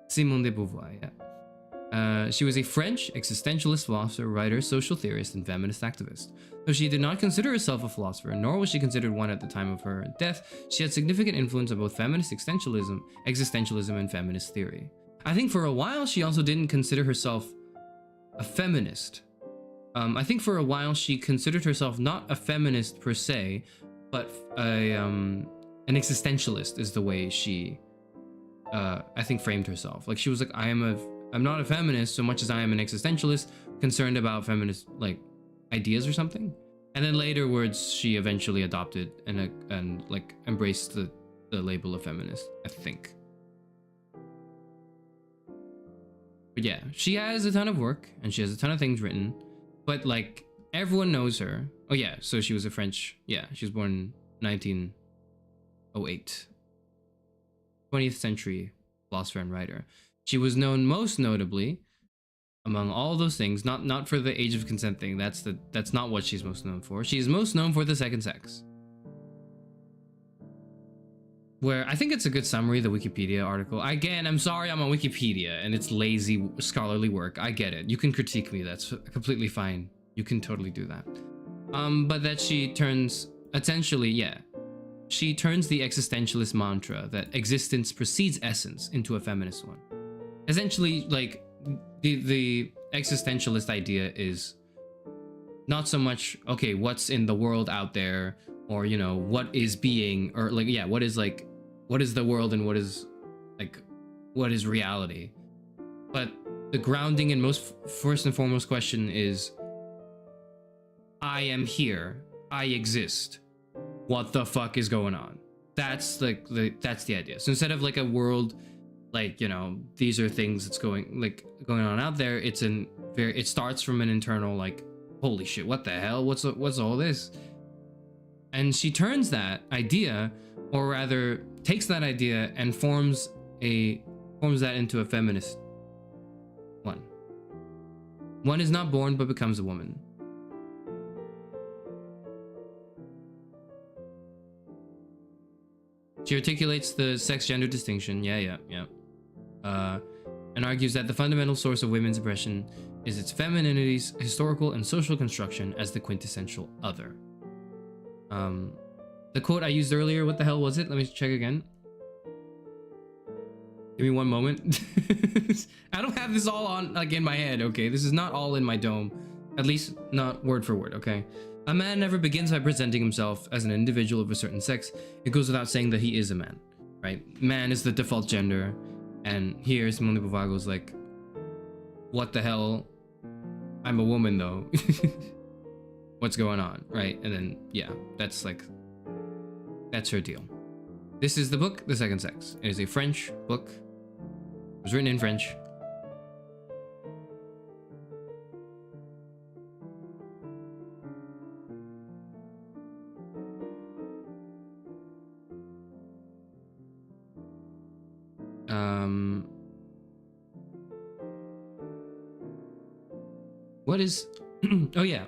S5: Simone de Beauvoir, yeah. She was a French existentialist philosopher, writer, social theorist, and feminist activist. Though she did not consider herself a philosopher, nor was she considered one at the time of her death, she had significant influence on both feminist existentialism, and feminist theory. I think for a while she also didn't consider herself a feminist. I think for a while she considered herself not a feminist per se, but an existentialist is the way she, I think, framed herself. Like she was like, I am a I'm not a feminist so much as I am an existentialist concerned about feminist like ideas or something. And then later words she eventually adopted and like embraced the label of feminist, I think. But yeah, she has a ton of work and she has a ton of things written, but like everyone knows her. Oh yeah, so she was a French, yeah, she was born in 1908. 20th century philosopher and writer. She was known most notably among all those things, not for the age of consent thing. That's not what she's most known for. She's most known for The Second Sex, where I think it's a good summary of the Wikipedia article. Again, I'm sorry I'm on Wikipedia and it's lazy scholarly work. I get it. You can critique me. That's completely fine. You can totally do that. But that she turns essentially, yeah, she turns the existentialist mantra that existence precedes essence into a feminist one. Essentially, like the existentialist idea is not so much, okay, what's in the world out there, or, you know, what is being, or like, yeah, what is the world and what is reality. But the grounding and most first and foremost question is, I am here, I exist. What the fuck is going on? That's like that's the idea. So instead of like a world, like, you know, these are things that's going on out there, it starts from an internal like, holy shit, what the hell? What's all this? And she turns that idea, or rather takes that idea and forms that into a feminist one. One is not born but becomes a woman. She articulates the sex-gender distinction, and argues that the fundamental source of women's oppression is its femininity's historical and social construction as the quintessential other. The quote I used earlier, what the hell was it? Let me check again. Give me one moment. I don't have this all on like in my head, okay? This is not all in my dome. At least not word for word, okay? A man never begins by presenting himself as an individual of a certain sex. It goes without saying that he is a man, right? Man is the default gender. And here Simone de Beauvoir goes like, what the hell? I'm a woman though. What's going on, right? And then, yeah, that's her deal. This is the book, The Second Sex. It is a French book. It was written in French. What is oh yeah.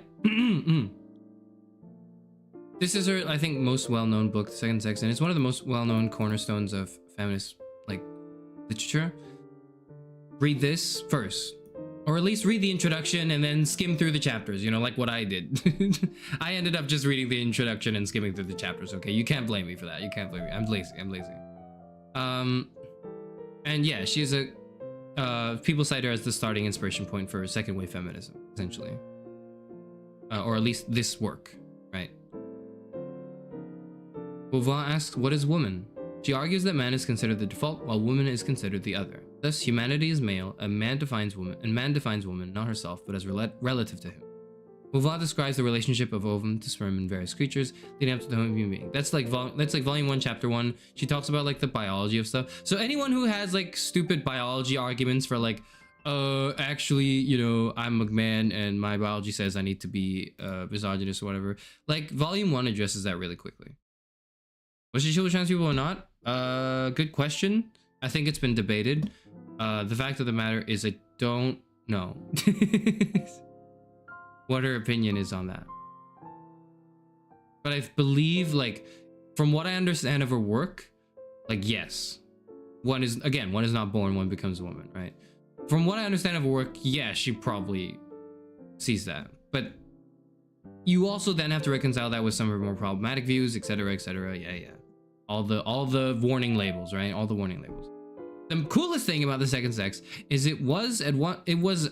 S5: This is her, I think, most well-known book, The Second Sex, and it's one of the most well-known cornerstones of feminist like literature. Read this first, or at least read the introduction and then skim through the chapters, you know, like what I did. I ended up just reading the introduction and skimming through the chapters. Okay, you can't blame me for that. You can't blame me. I'm lazy. And yeah, she's people cite her as the starting inspiration point for second wave feminism, essentially, or at least this work, right? Beauvoir asks, what is woman? She argues that man is considered the default while woman is considered the other. Thus, humanity is male, and man defines woman, not herself, but as relative to him. Beauvoir describes the relationship of ovum to sperm in various creatures, leading up to the human being. That's like volume 1, chapter 1. She talks about like the biology of stuff. So anyone who has like stupid biology arguments for like, actually, you know, I'm a man and my biology says I need to be misogynist or whatever. Like volume 1 addresses that really quickly. Was she chill with trans people or not? Good question. I think it's been debated. The fact of the matter is I don't know what her opinion is on that. But I believe, like, from what I understand of her work, like, yes. One is not born, one becomes a woman, right? From what I understand of her work, yeah, she probably sees that. But you also then have to reconcile that with some of her more problematic views, etc., etc. Yeah. All the warning labels, right? All the warning labels. The coolest thing about The Second Sex is it was, and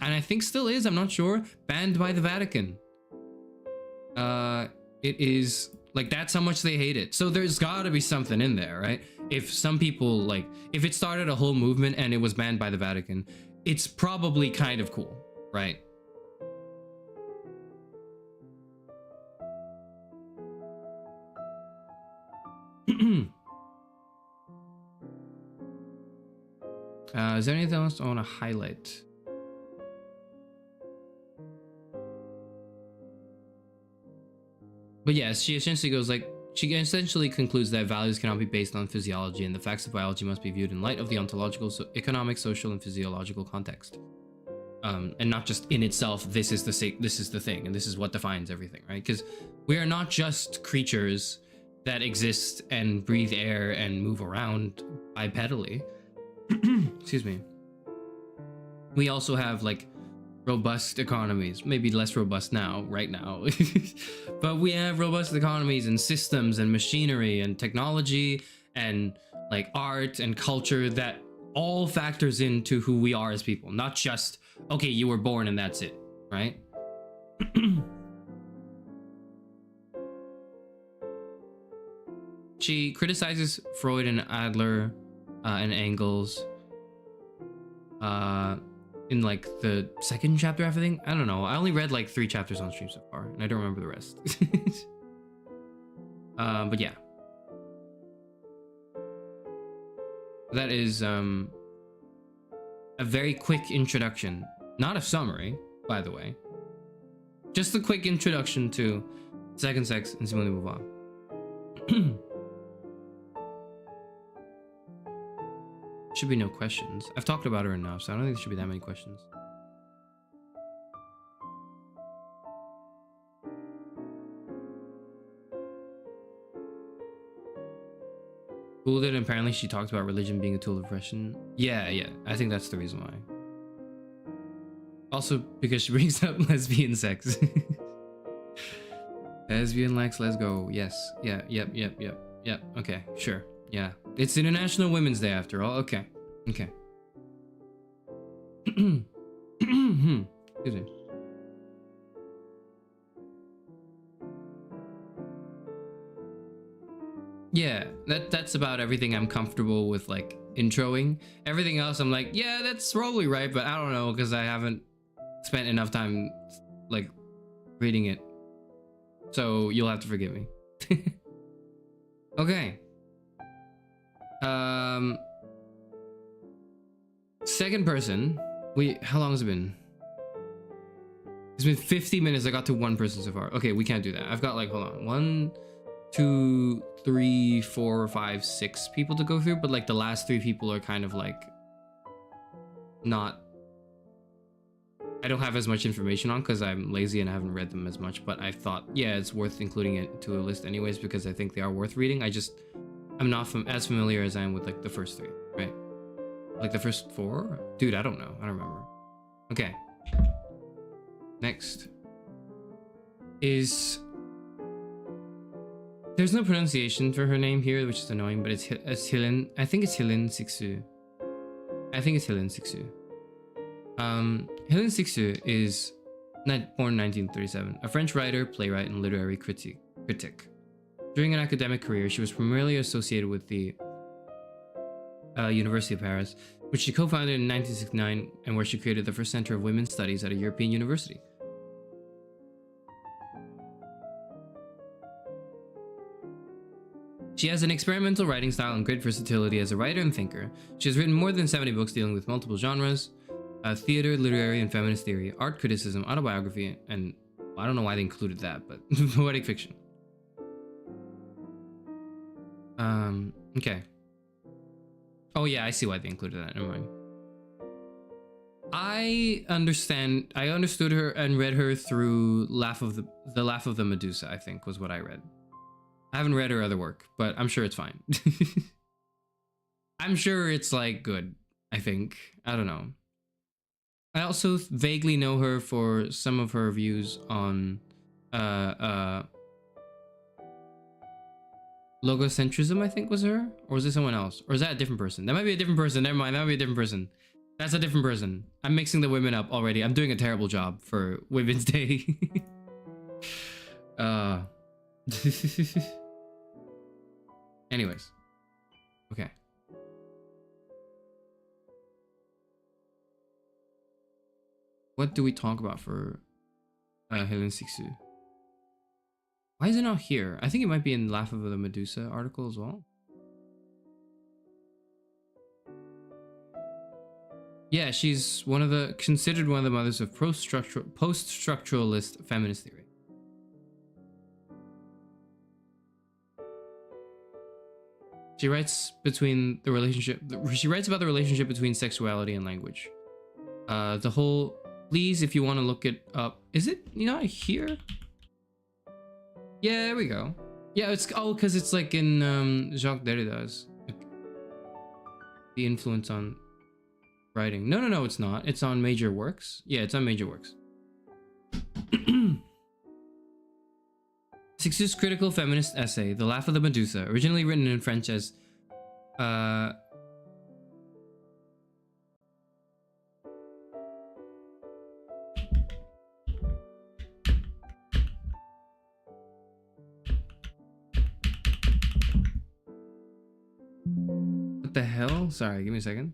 S5: I think still is, I'm not sure, banned by the Vatican. It is, like, that's how much they hate it. So there's gotta be something in there, right? If some people, like, if it started a whole movement and it was banned by the Vatican, it's probably kind of cool, right? Is there anything else I want to highlight? But yes, she essentially goes like, she essentially concludes that values cannot be based on physiology, and the facts of biology must be viewed in light of the ontological, economic, social, and physiological context, and not just in itself. This is the thing, and this is what defines everything, right? Because we are not just creatures that exist and breathe air and move around bipedally. Excuse me. We also have like robust economies, maybe less robust now, right now, but we have robust economies and systems and machinery and technology and like art and culture that all factors into who we are as people, not just, okay, you were born and that's it, right? She criticizes Freud and Adler and Engels in like the second chapter, everything. I don't know. I only read like 3 chapters on stream so far, and I don't remember the rest. But yeah, that is a very quick introduction, not a summary, by the way. Just a quick introduction to Second Sex and Simone de Beauvoir. Should be no questions. I've talked about her enough, so I don't think there should be that many questions. Cool that apparently she talked about religion being a tool of oppression. Yeah, I think that's the reason why. Also because she brings up lesbian sex. Lesbian likes, let's go. Yes. Yeah, yep. Okay, sure. Yeah. It's International Women's Day after all. Okay. Excuse me. Yeah, that's about everything I'm comfortable with, like, introing. Everything else I'm like, yeah, that's probably right, but I don't know, because I haven't spent enough time, like, reading it. So you'll have to forgive me. Okay. Second person. How long has it been? It's been 50 minutes. I got to 1 person so far. Okay, we can't do that. I've got like, hold on, 1, 2, 3, 4, 5, 6 people to go through, but like the last 3 people are kind of like not, I don't have as much information on because I'm lazy and I haven't read them as much, but I thought, yeah, it's worth including it to a list anyways because I think they are worth reading. I'm not as familiar as I am with like the first 3, right? Like the first 4? Dude, I don't know. I don't remember. Okay. Next is, there's no pronunciation for her name here, which is annoying, but it's Hélène. I think it's Hélène Cixous. Hélène Cixous is born in 1937, a French writer, playwright, and literary critic. During an academic career, she was primarily associated with the University of Paris, which she co-founded in 1969 and where she created the first center of women's studies at a European university. She has an experimental writing style and great versatility as a writer and thinker. She has written more than 70 books dealing with multiple genres, theater, literary, and feminist theory, art criticism, autobiography, and I don't know why they included that, but poetic fiction. Okay. Oh yeah, I see why they included that. Never mind. I understood her and read her through the Laugh of the Medusa, I think was what I read. I haven't read her other work, but I'm sure it's fine. I'm sure it's like good, I think. I don't know. I also vaguely know her for some of her views on logocentrism, I think was her, or was it someone else, or is that a different person? That might be a different person. Never mind, that might be a different person. That's a different person. I'm mixing the women up already. I'm doing a terrible job for Women's Day. Anyways, okay. What do we talk about for Hélène Cixous? Why is it not here? I think it might be in Laugh of the Medusa article as well. Yeah, she's considered one of the mothers of post-structuralist feminist theory. She writes about the relationship between sexuality and language. Please, if you want to look it up, is it not here? Yeah, there we go. Yeah, because it's like in Jacques Derrida's, like, the influence on writing. No, it's not. It's on Major Works. Yeah, it's on Major Works. Cixous' critical feminist essay, The Laugh of the Medusa, originally written in French as what the hell? Sorry, give me a second.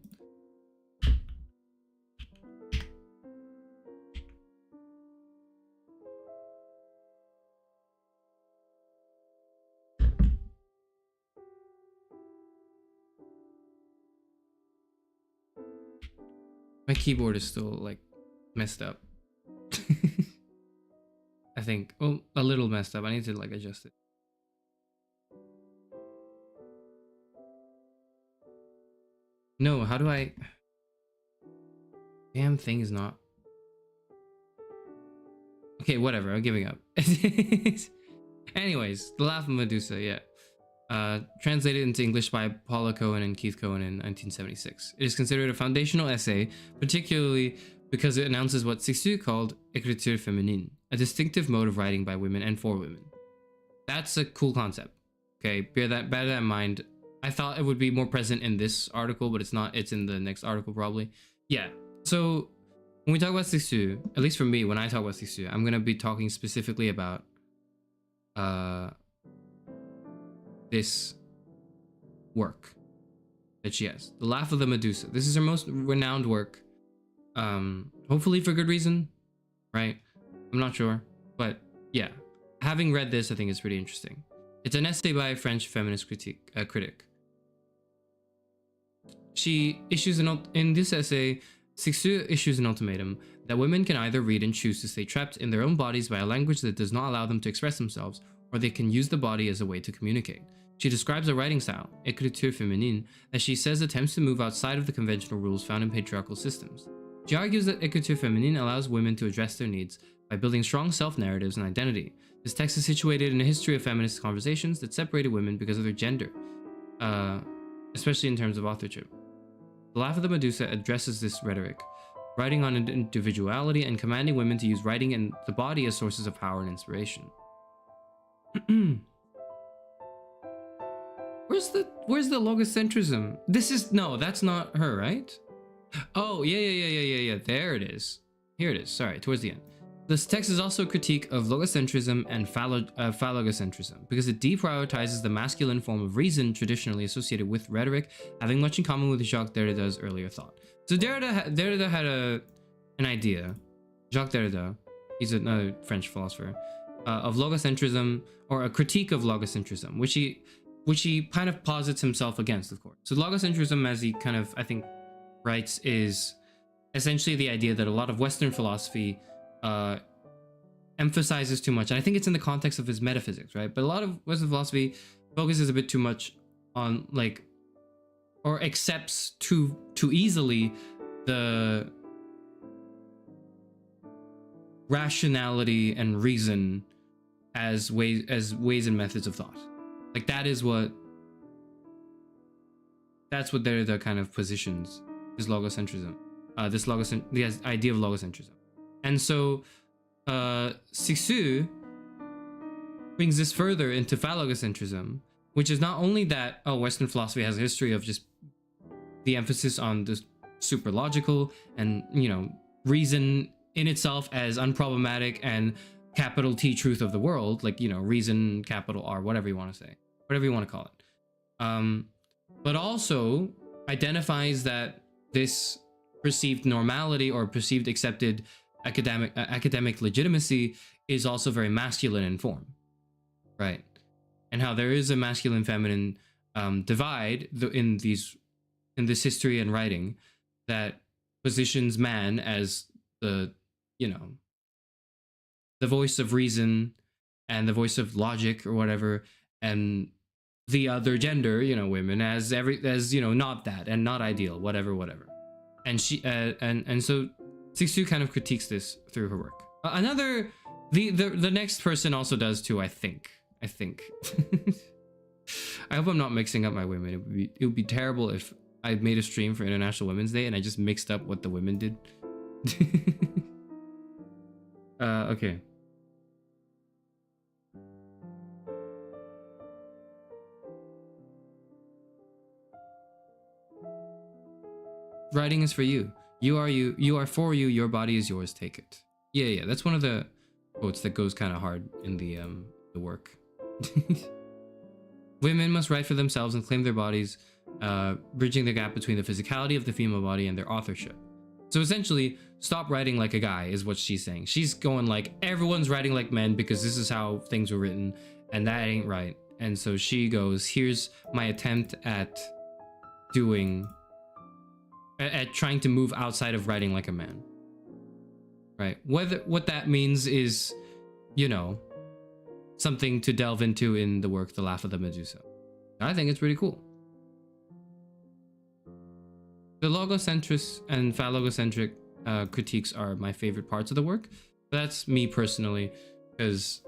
S5: My keyboard is still like messed up. I think, well, a little messed up. I need to like adjust it. No, how do I? Damn thing is not. Okay, whatever. I'm giving up. Anyways, The Laugh of Medusa, yeah. Translated into English by Paula Cohen and Keith Cohen in 1976. It is considered a foundational essay, particularly because it announces what Cixous called écriture féminine, a distinctive mode of writing by women and for women. That's a cool concept. Okay, bear that in mind. I thought it would be more present in this article, but it's not. It's in the next article probably. Yeah. So when we talk about Cixous, at least for me, when I talk about Cixous, I'm gonna be talking specifically about this work that she has, The Laugh of the Medusa. This is her most renowned work, hopefully for good reason, right? I'm not sure, but yeah, having read this, I think it's pretty interesting. It's an essay by a French feminist critic. She issues in this essay, Cixous issues an ultimatum that women can either read and choose to stay trapped in their own bodies by a language that does not allow them to express themselves, or they can use the body as a way to communicate. She describes a writing style, écriture féminine, that she says attempts to move outside of the conventional rules found in patriarchal systems. She argues that écriture féminine allows women to address their needs by building strong self-narratives and identity. This text is situated in a history of feminist conversations that separated women because of their gender, especially in terms of authorship. The Laugh of the Medusa addresses this rhetoric, writing on individuality and commanding women to use writing and the body as sources of power and inspiration. Where's the logocentrism? That's not her, right? Oh, yeah. There it is. Here it is. Sorry, towards the end. This text is also a critique of logocentrism and phallogocentrism because it deprioritizes the masculine form of reason traditionally associated with rhetoric, having much in common with Jacques Derrida's earlier thought. So Derrida had an idea. Jacques Derrida, he's another French philosopher, of logocentrism, or a critique of logocentrism, which he kind of posits himself against, of course. So logocentrism, as he kind of, I think, writes, is essentially the idea that a lot of Western philosophy emphasizes too much, and I think it's in the context of his metaphysics, right? But a lot of Western philosophy focuses a bit too much on, like, or accepts too easily the rationality and reason as ways and methods of thought. Like that's what they're the kind of positions, is logocentrism, the idea of logocentrism. And so Cixous brings this further into phallogocentrism, which is not only that Western philosophy has a history of just the emphasis on the super logical and, reason in itself as unproblematic and capital T truth of the world, like, reason, capital R, whatever you want to say, whatever you want to call it. But also identifies that this perceived normality or perceived accepted academic legitimacy is also very masculine in form, right? And how there is a masculine feminine divide in this history and writing that positions man as the, you know, the voice of reason and the voice of logic or whatever, and the other gender, you know, women as you know, not that and not ideal, whatever. And she and so Cixous kind of critiques this through her work. The next person also does too, I think. I hope I'm not mixing up my women. It would be terrible if I made a stream for International Women's Day and I just mixed up what the women did. Okay. Writing is for you. You are for you, your body is yours, take it. Yeah, that's one of the quotes that goes kind of hard in the work. Women must write for themselves and claim their bodies, bridging the gap between the physicality of the female body and their authorship. So essentially, stop writing like a guy is what she's saying. She's going like, everyone's writing like men because this is how things were written, and that ain't right. And so she goes, here's my attempt at trying to move outside of writing like a man. Right? What that means is, you know, something to delve into in the work The Laugh of the Medusa. I think it's pretty cool. The logocentric and phallogocentric critiques are my favorite parts of the work. That's me personally, because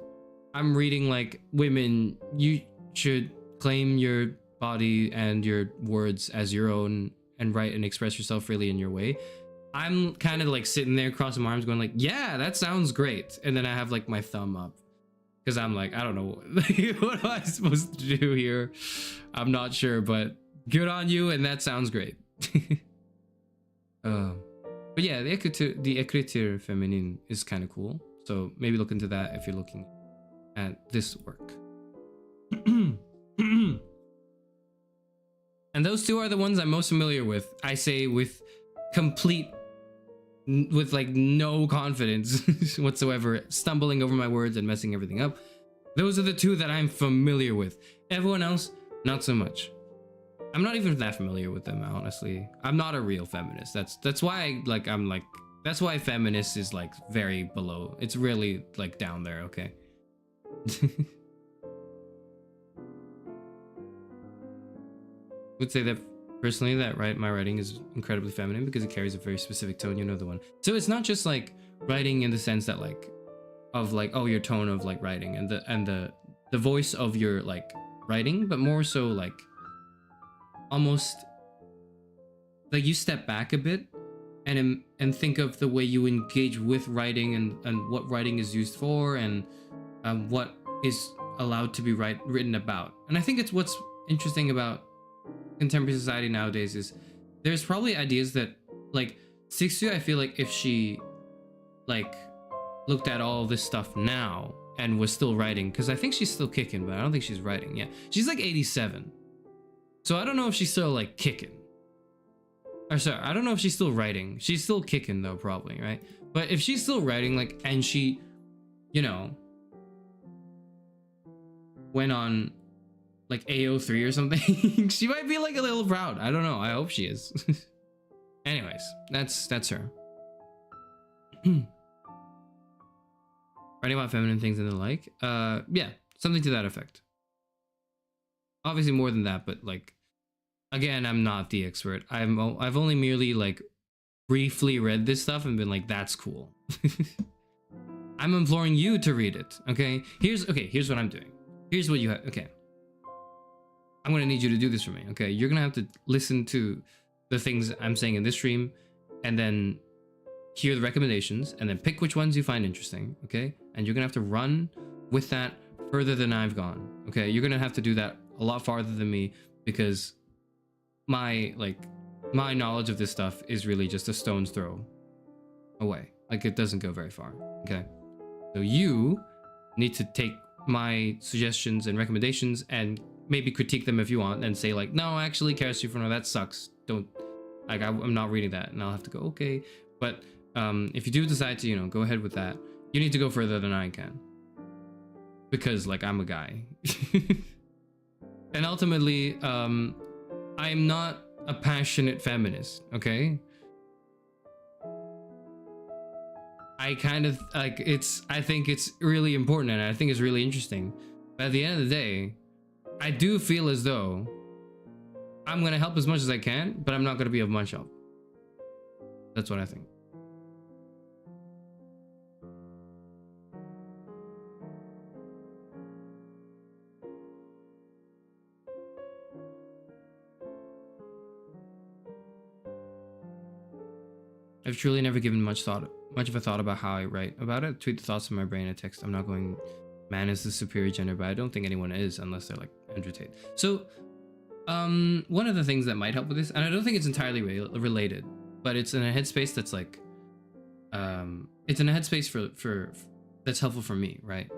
S5: I'm reading like, women, you should claim your body and your words as your own and write and express yourself freely in your way. I'm kind of like sitting there crossing my arms going like, yeah, that sounds great. And then I have like my thumb up because I'm like, I don't know, what am I supposed to do here? I'm not sure, but good on you, and that sounds great. But yeah, the écriture féminine is kind of cool. So maybe look into that if you're looking at this work. And those two are the ones I'm most familiar with. I say with like no confidence whatsoever, stumbling over my words and messing everything up. Those are the two that I'm familiar with. Everyone else, not so much. I'm not even that familiar with them, honestly. I'm not a real feminist. That's why that's why feminist is like very below. It's really like down there, okay? Would say that personally that my writing is incredibly feminine because it carries a very specific tone, you know the one. So it's not just like writing in the sense that like of like, oh, your tone of like writing and the voice of your like writing, but more so like almost like you step back a bit and think of the way you engage with writing and what writing is used for and what is allowed to be written about. And I think it's what's interesting about contemporary society nowadays is there's probably ideas that like Cixous, I feel like if she like looked at all this stuff now and was still writing, because I think she's still kicking, but I don't think she's writing. Yeah, she's like 87, so I don't know if she's still like kicking, or sorry, I don't know if she's still writing. She's still kicking though, probably, right? But if she's still writing, like, and she, you know, went on like AO3 or something, she might be like a little proud. I don't know. I hope she is. Anyways, that's her. Writing about feminine things and the like. Yeah, something to that effect. Obviously more than that, but like, again, I'm not the expert. I've only merely like briefly read this stuff and been like, that's cool. I'm imploring you to read it. Okay, here's what I'm doing. Here's what you have. Okay, I'm gonna need you to do this for me. Okay, you're gonna have to listen to the things I'm saying in this stream, and then hear the recommendations, and then pick which ones you find interesting. Okay, and you're gonna have to run with that further than I've gone. Okay, you're gonna have to do that a lot farther than me, because my knowledge of this stuff is really just a stone's throw away. Like, it doesn't go very far. Okay, so you need to take my suggestions and recommendations and maybe critique them if you want, and say like, no, actually, Karasufuno, that sucks. Don't, like, I'm not reading that, and I'll have to go, okay. But if you do decide to, you know, go ahead with that, you need to go further than I can. Because, like, I'm a guy. And ultimately, I'm not a passionate feminist, okay? I kind of, like, I think it's really important and I think it's really interesting. But at the end of the day, I do feel as though I'm gonna help as much as I can, but I'm not gonna be of much help. That's what I think. I've truly never given much of a thought about how I write about it. Tweet the thoughts in my brain in text. I'm not going, man is the superior gender, but I don't think anyone is unless they're like Andrew Tate. So, one of the things that might help with this, and I don't think it's entirely related, but it's in a headspace that's like, it's in a headspace for that's helpful for me, right?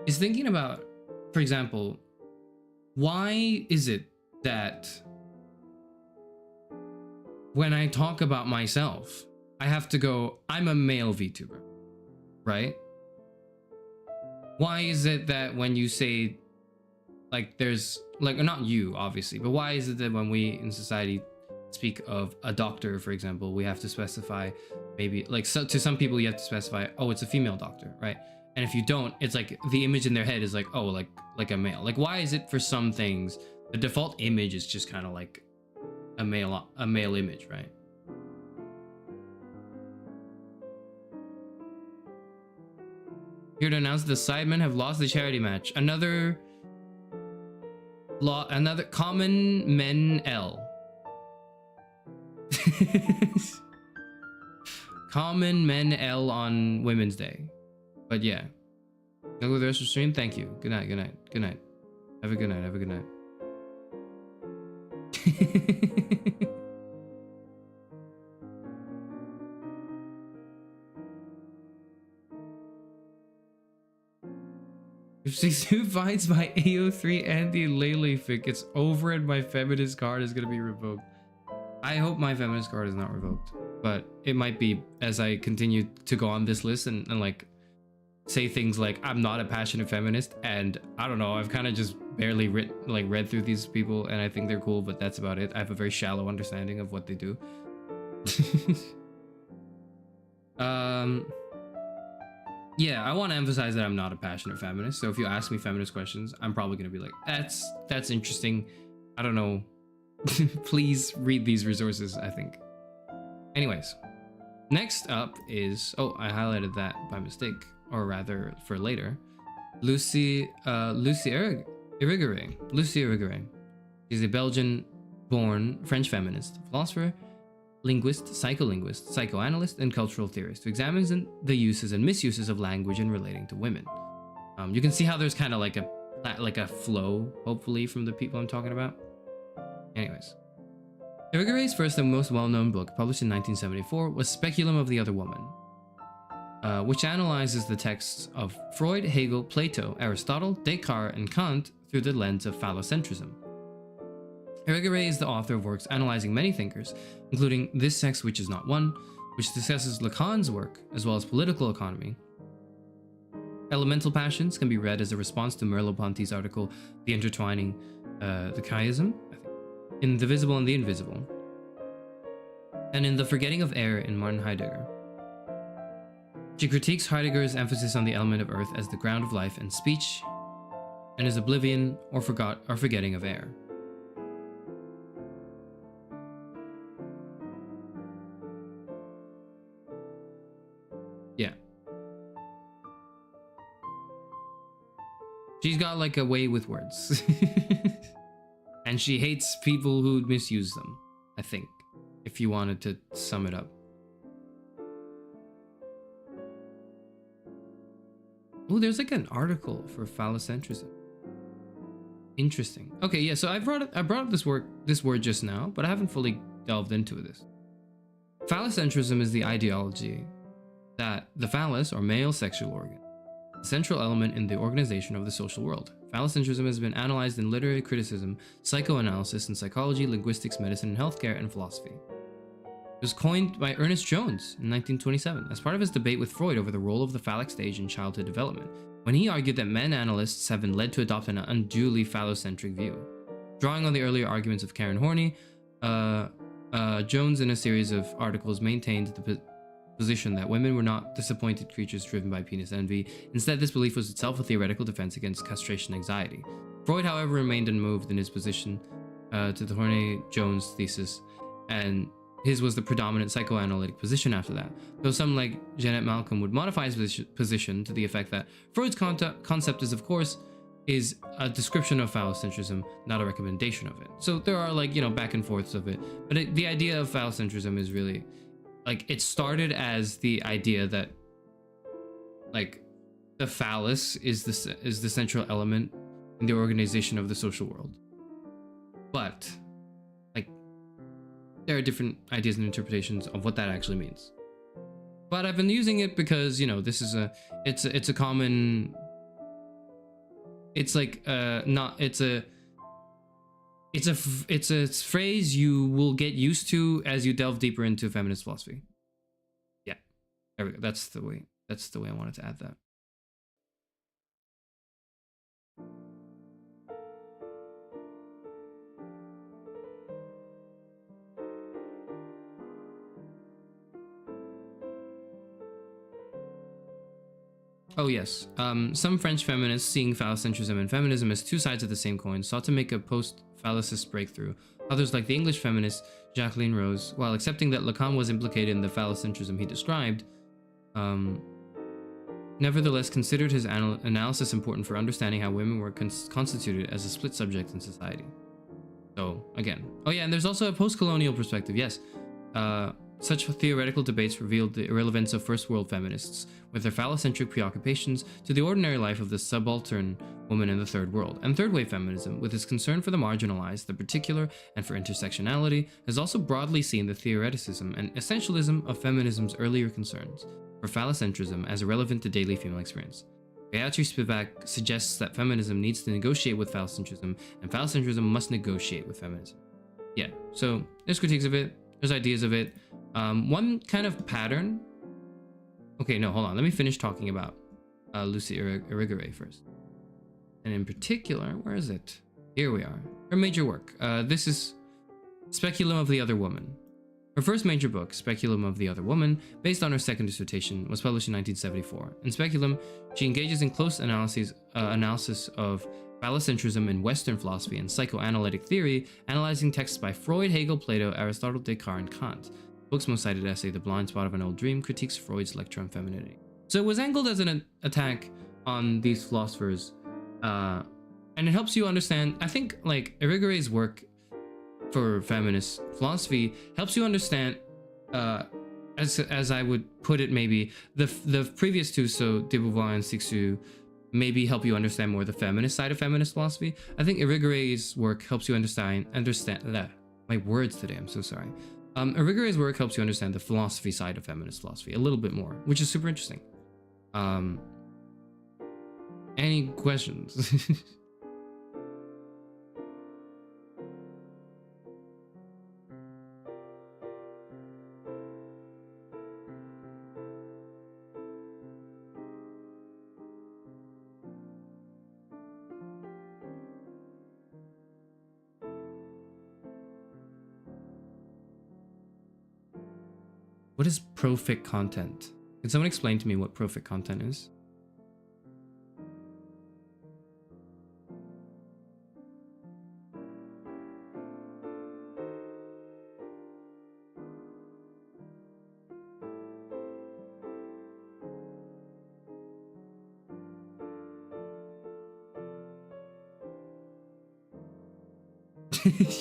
S5: Is thinking about, for example, why is it that when I talk about myself, I have to go, I'm a male VTuber, right? Why is it that when you say, like, there's, like, not you, obviously, but why is it that when we in society speak of a doctor, for example, we have to specify maybe, like, so to some people you have to specify, oh, it's a female doctor, right? And if you don't, it's like the image in their head is like, oh, like a male. Like, why is it for some things the default image is just kind of like a male image, right? Here to announce the Sidemen have lost the charity match. Another common men L. Common men L on Women's Day. But yeah. Go with the rest of the stream. Thank you. Good night, good night, good night. Have a good night, have a good night. If Cixous finds my AO3 anti-Lele fic, it's over and my feminist card is gonna be revoked. I hope my feminist card is not revoked, but it might be as I continue to go on this list and like say things like I'm not a passionate feminist, and I don't know, I've kind of just barely read through these people and I think they're cool, but that's about it. I have a very shallow understanding of what they do. Yeah, I want to emphasize that I'm not a passionate feminist. So if you ask me feminist questions, I'm probably going to be like, that's interesting. I don't know. Please read these resources, I think. Anyways, next up is, oh, I highlighted that by mistake, or rather for later. Luce Irigaray. Luce Irigaray. She's a Belgian-born French feminist, philosopher, linguist, psycholinguist, psychoanalyst, and cultural theorist who examines the uses and misuses of language in relating to women. You can see how there's kind of like a flow, hopefully, from the people I'm talking about. Anyways, Irigaray's first and most well-known book, published in 1974, was Speculum of the Other Woman, which analyzes the texts of Freud, Hegel, Plato, Aristotle, Descartes, and Kant through the lens of phallocentrism. Irigaray is the author of works analyzing many thinkers, including This Sex Which Is Not One, which discusses Lacan's work, as well as political economy. Elemental Passions can be read as a response to Merleau-Ponty's article, The Intertwining, the Chiasm, I think, in The Visible and the Invisible, and in The Forgetting of Air in Martin Heidegger. She critiques Heidegger's emphasis on the element of earth as the ground of life and speech, and his oblivion or forgetting of air. Yeah. She's got like a way with words. And she hates people who misuse them, I think, if you wanted to sum it up. Oh, there's like an article for phallocentrism. Interesting. Okay, yeah, so I brought up this word just now, but I haven't fully delved into this. Phallocentrism is the ideology that the phallus, or male sexual organ, is the central element in the organization of the social world. Phallocentrism has been analyzed in literary criticism, psychoanalysis, and psychology, linguistics, medicine, and healthcare, and philosophy. It was coined by Ernest Jones in 1927 as part of his debate with Freud over the role of the phallic stage in childhood development, when he argued that men analysts have been led to adopt an unduly phallocentric view. Drawing on the earlier arguments of Karen Horney, Jones in a series of articles maintained the position that women were not disappointed creatures driven by penis envy. Instead, this belief was itself a theoretical defense against castration anxiety. Freud, however, remained unmoved in his position to the Horney-Jones thesis, and his was the predominant psychoanalytic position after that, though some like Janet Malcolm would modify his position to the effect that Freud's concept is, of course, is a description of phallocentrism, not a recommendation of it. So there are, like, you know, back and forths of it, but the idea of phallocentrism is really, like, it started as the idea that, like, the phallus is the central element in the organization of the social world. But, like, there are different ideas and interpretations of what that actually means. But I've been using it because, you know, this is it's a common, it's like it's a phrase you will get used to as you delve deeper into feminist philosophy. Yeah, there we go. That's the way I wanted to add that. Oh yes, some French feminists, seeing phallocentrism and feminism as two sides of the same coin, sought to make a post-phallicist breakthrough. Others, like the English feminist Jacqueline Rose, while accepting that Lacan was implicated in the phallocentrism he described, nevertheless considered his analysis important for understanding how women were constituted as a split subject in society. So, again. Oh yeah, and there's also a post-colonial perspective, yes. Such theoretical debates revealed the irrelevance of first world feminists, with their phallocentric preoccupations, to the ordinary life of the subaltern woman in the third world. And third wave feminism, with its concern for the marginalized, the particular, and for intersectionality, has also broadly seen the theoreticism and essentialism of feminism's earlier concerns for phallocentrism as irrelevant to daily female experience. Gayatri Spivak suggests that feminism needs to negotiate with phallocentrism, and phallocentrism must negotiate with feminism. Yeah, so there's critiques of it, there's ideas of it. One kind of pattern. Okay, no, hold on. Let me finish talking about Luce Irigaray first. And in particular, where is it? Here we are. Her major work. This is Speculum of the Other Woman. Her first major book, Speculum of the Other Woman, based on her second dissertation, was published in 1974. In Speculum, she engages in close analysis of phallocentrism in Western philosophy and psychoanalytic theory, analyzing texts by Freud, Hegel, Plato, Aristotle, Descartes, and Kant. The book's most cited essay, The Blind Spot of an Old Dream, critiques Freud's lecture on femininity. So it was angled as an attack on these philosophers, and it helps you understand, I think, like, Irigaray's work for feminist philosophy helps you understand, as I would put it, maybe, the previous two, so de Beauvoir and Cixous, maybe help you understand more the feminist side of feminist philosophy. I think Irigaray's work helps you understand my words today, I'm so sorry. Irigaray's work helps you understand the philosophy side of feminist philosophy a little bit more, which is super interesting. Any questions? What is profic content? Can someone explain to me what profic content is?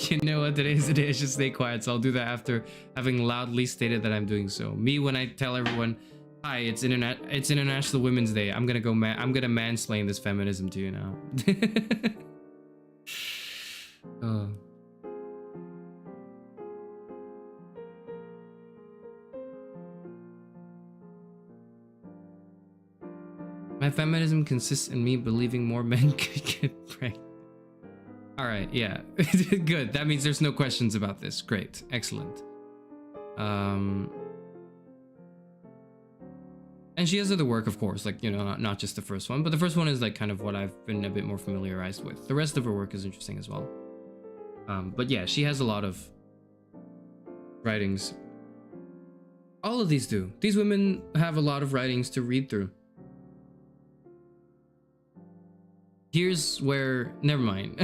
S5: You know what, today's the day I should stay quiet, so I'll do that after having loudly stated that I'm doing so. Me, when I tell everyone, hi, it's International Women's Day, I'm gonna mansplain this feminism to you now. Oh. My feminism consists in me believing more men could get pregnant. All right, yeah, good. That means there's no questions about this. Great, excellent. And she has other work, of course, like, you know, not just the first one, but the first one is like kind of what I've been a bit more familiarized with. The rest of her work is interesting as well. But yeah, she has a lot of writings. All of these do. These women have a lot of writings to read through. Here's where, never mind.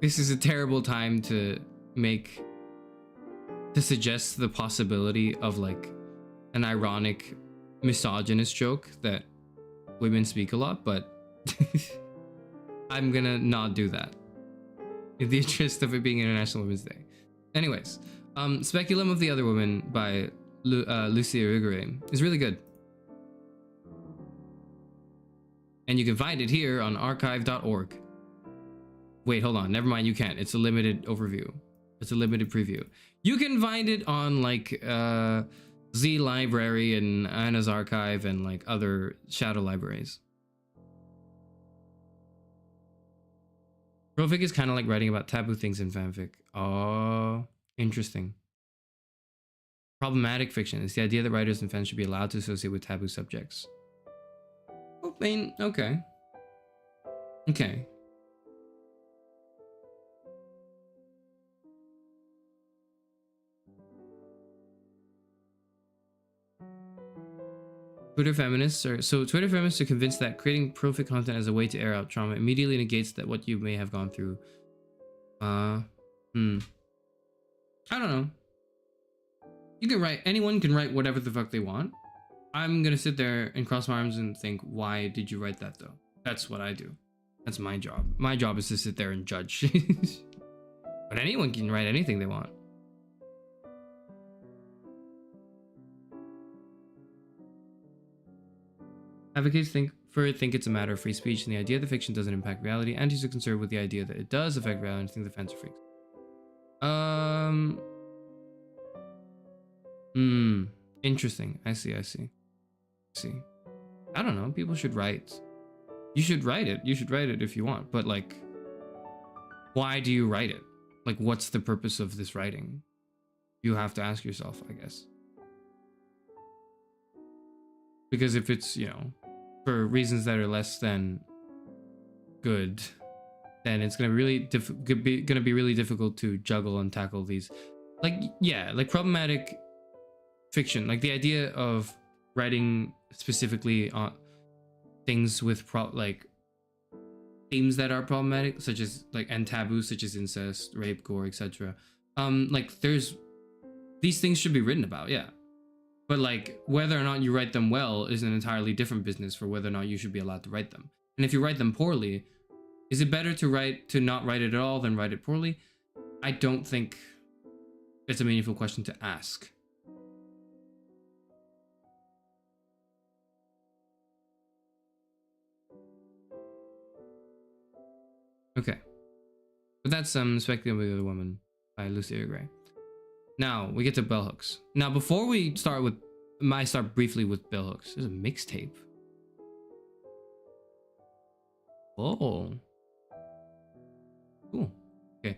S5: This is a terrible time to suggest the possibility of like an ironic misogynist joke that women speak a lot, but I'm gonna not do that in the interest of it being International Women's Day. Anyways, Speculum of the Other Woman by Luce Irigaray is really good. And you can find it here on archive.org. Wait, hold on. Never mind, you can't. It's a limited overview. It's a limited preview. You can find it on like Z Library and Anna's Archive and like other shadow libraries. Profic is kind of like writing about taboo things in fanfic. Oh, interesting. Problematic fiction is the idea that writers and fans should be allowed to associate with taboo subjects. I mean, okay. Okay. Twitter feminists are convinced that creating profic content as a way to air out trauma immediately negates that what you may have gone through. I don't know. You can write, anyone can write whatever the fuck they want. I'm gonna sit there and cross my arms and think, why did you write that though? That's what I do. That's my job. My job is to sit there and judge. But anyone can write anything they want. Advocates think it's a matter of free speech, and the idea that fiction doesn't impact reality. Antis are concerned with the idea that it does affect reality and think the fans are freaks. Interesting. I see. I don't know. People should write. You should write it. You should write it if you want. But like, why do you write it? Like, what's the purpose of this writing? You have to ask yourself, I guess. Because if it's, you know, for reasons that are less than good, then it's gonna be really difficult to juggle and tackle these, like, yeah, like problematic fiction, like the idea of writing specifically on things with like themes that are problematic, such as like, and taboos such as incest, rape, gore, etc. Like these things should be written about, yeah. But like, whether or not you write them well is an entirely different business for whether or not you should be allowed to write them. And if you write them poorly, is it better to not write it at all than write it poorly? I don't think it's a meaningful question to ask. Okay. But that's Speculum of the Other Woman by Luce Irigaray. Now, we get to bell hooks. Now, before we start with... I start briefly with bell hooks. There's a mixtape. Oh. Cool. Okay.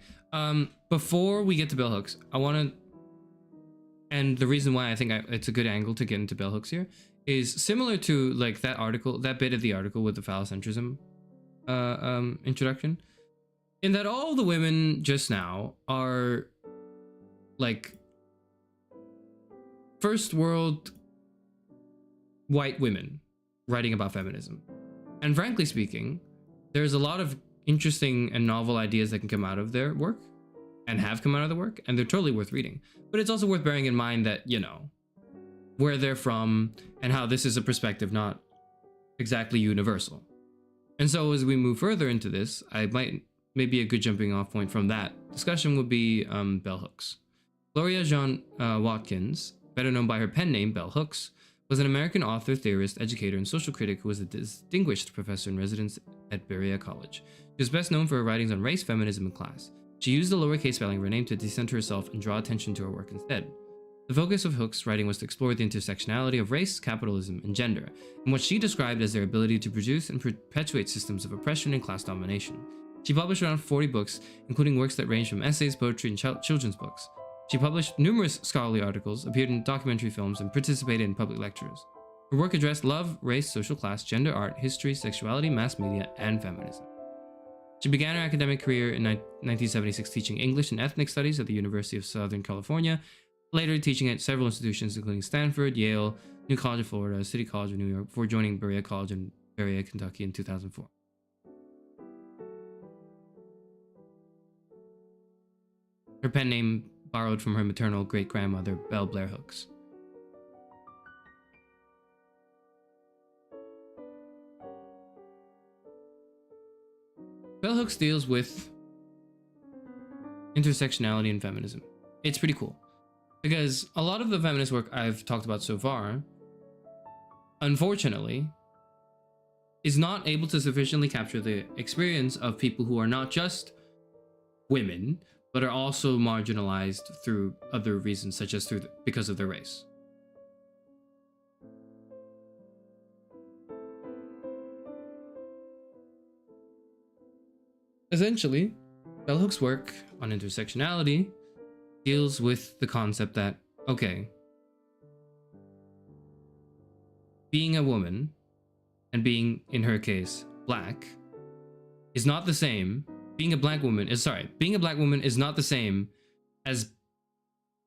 S5: Before we get to bell hooks, I want to... And the reason why I think it's a good angle to get into bell hooks here is similar to, like, that article, that bit of the article with the phallocentrism introduction. In that all the women just now are... like first world white women writing about feminism. And frankly speaking, there's a lot of interesting and novel ideas that can come out of their work and have come out of the work, and they're totally worth reading. But it's also worth bearing in mind that, you know, where they're from and how this is a perspective not exactly universal. And so as we move further into this, maybe a good jumping off point from that discussion would be bell hooks. Gloria Jean Watkins, better known by her pen name Bell Hooks, was an American author, theorist, educator, and social critic who was a distinguished professor in residence at Berea College. She was best known for her writings on race, feminism, and class. She used the lowercase spelling of her name to decenter herself and draw attention to her work instead. The focus of Hooks' writing was to explore the intersectionality of race, capitalism, and gender, and what she described as their ability to produce and perpetuate systems of oppression and class domination. She published around 40 books, including works that range from essays, poetry, and children's books. She published numerous scholarly articles, appeared in documentary films, and participated in public lectures. Her work addressed love, race, social class, gender, art, history, sexuality, mass media, and feminism. She began her academic career in 1976 teaching English and ethnic studies at the University of Southern California, later teaching at several institutions including Stanford, Yale, New College of Florida, City College of New York, before joining Berea College in Berea, Kentucky in 2004. Her pen name borrowed from her maternal great-grandmother, Belle Blair Hooks. Bell Hooks deals with intersectionality and feminism. It's pretty cool because a lot of the feminist work I've talked about so far, unfortunately, is not able to sufficiently capture the experience of people who are not just women, but are also marginalized through other reasons, such as because of their race. Essentially, Bell Hooks' work on intersectionality deals with the concept that, okay, being a woman, and being, in her case, black, is not the same. Being a black woman is not the same as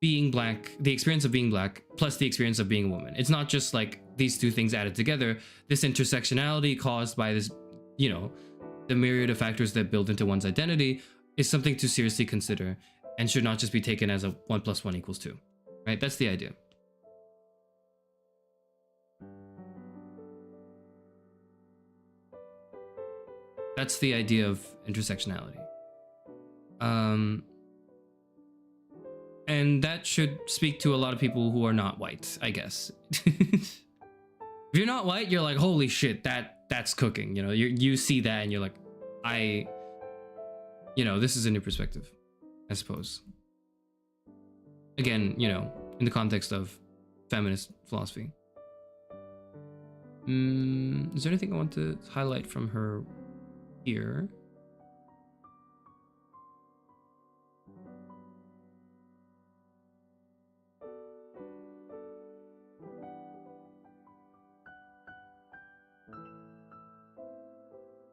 S5: being black, the experience of being black, plus the experience of being a woman. It's not just like these two things added together. This intersectionality caused by this, you know, the myriad of factors that build into one's identity is something to seriously consider and should not just be taken as a 1 + 1 = 2, right? That's the idea. That's the idea of intersectionality. And that should speak to a lot of people who are not white, I guess. If you're not white, you're like, holy shit, that's cooking. You know, you see that and you're like, this is a new perspective, I suppose. Again, you know, in the context of feminist philosophy. Is there anything I want to highlight from her here?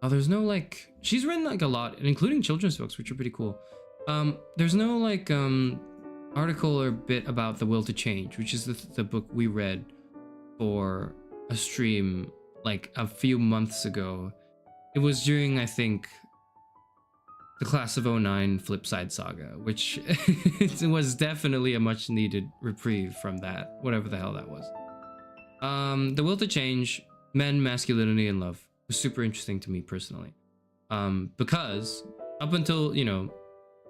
S5: Oh, there's no like, she's written like a lot, including children's books, which are pretty cool. There's no like article or bit about The Will to Change, which is the book we read for a stream like a few months ago. It was during, I think, the Class of '09 Flipside Saga, which it was definitely a much needed reprieve from that, whatever the hell that was. The Will to Change, Men, Masculinity, and Love was super interesting to me personally. Because up until, you know,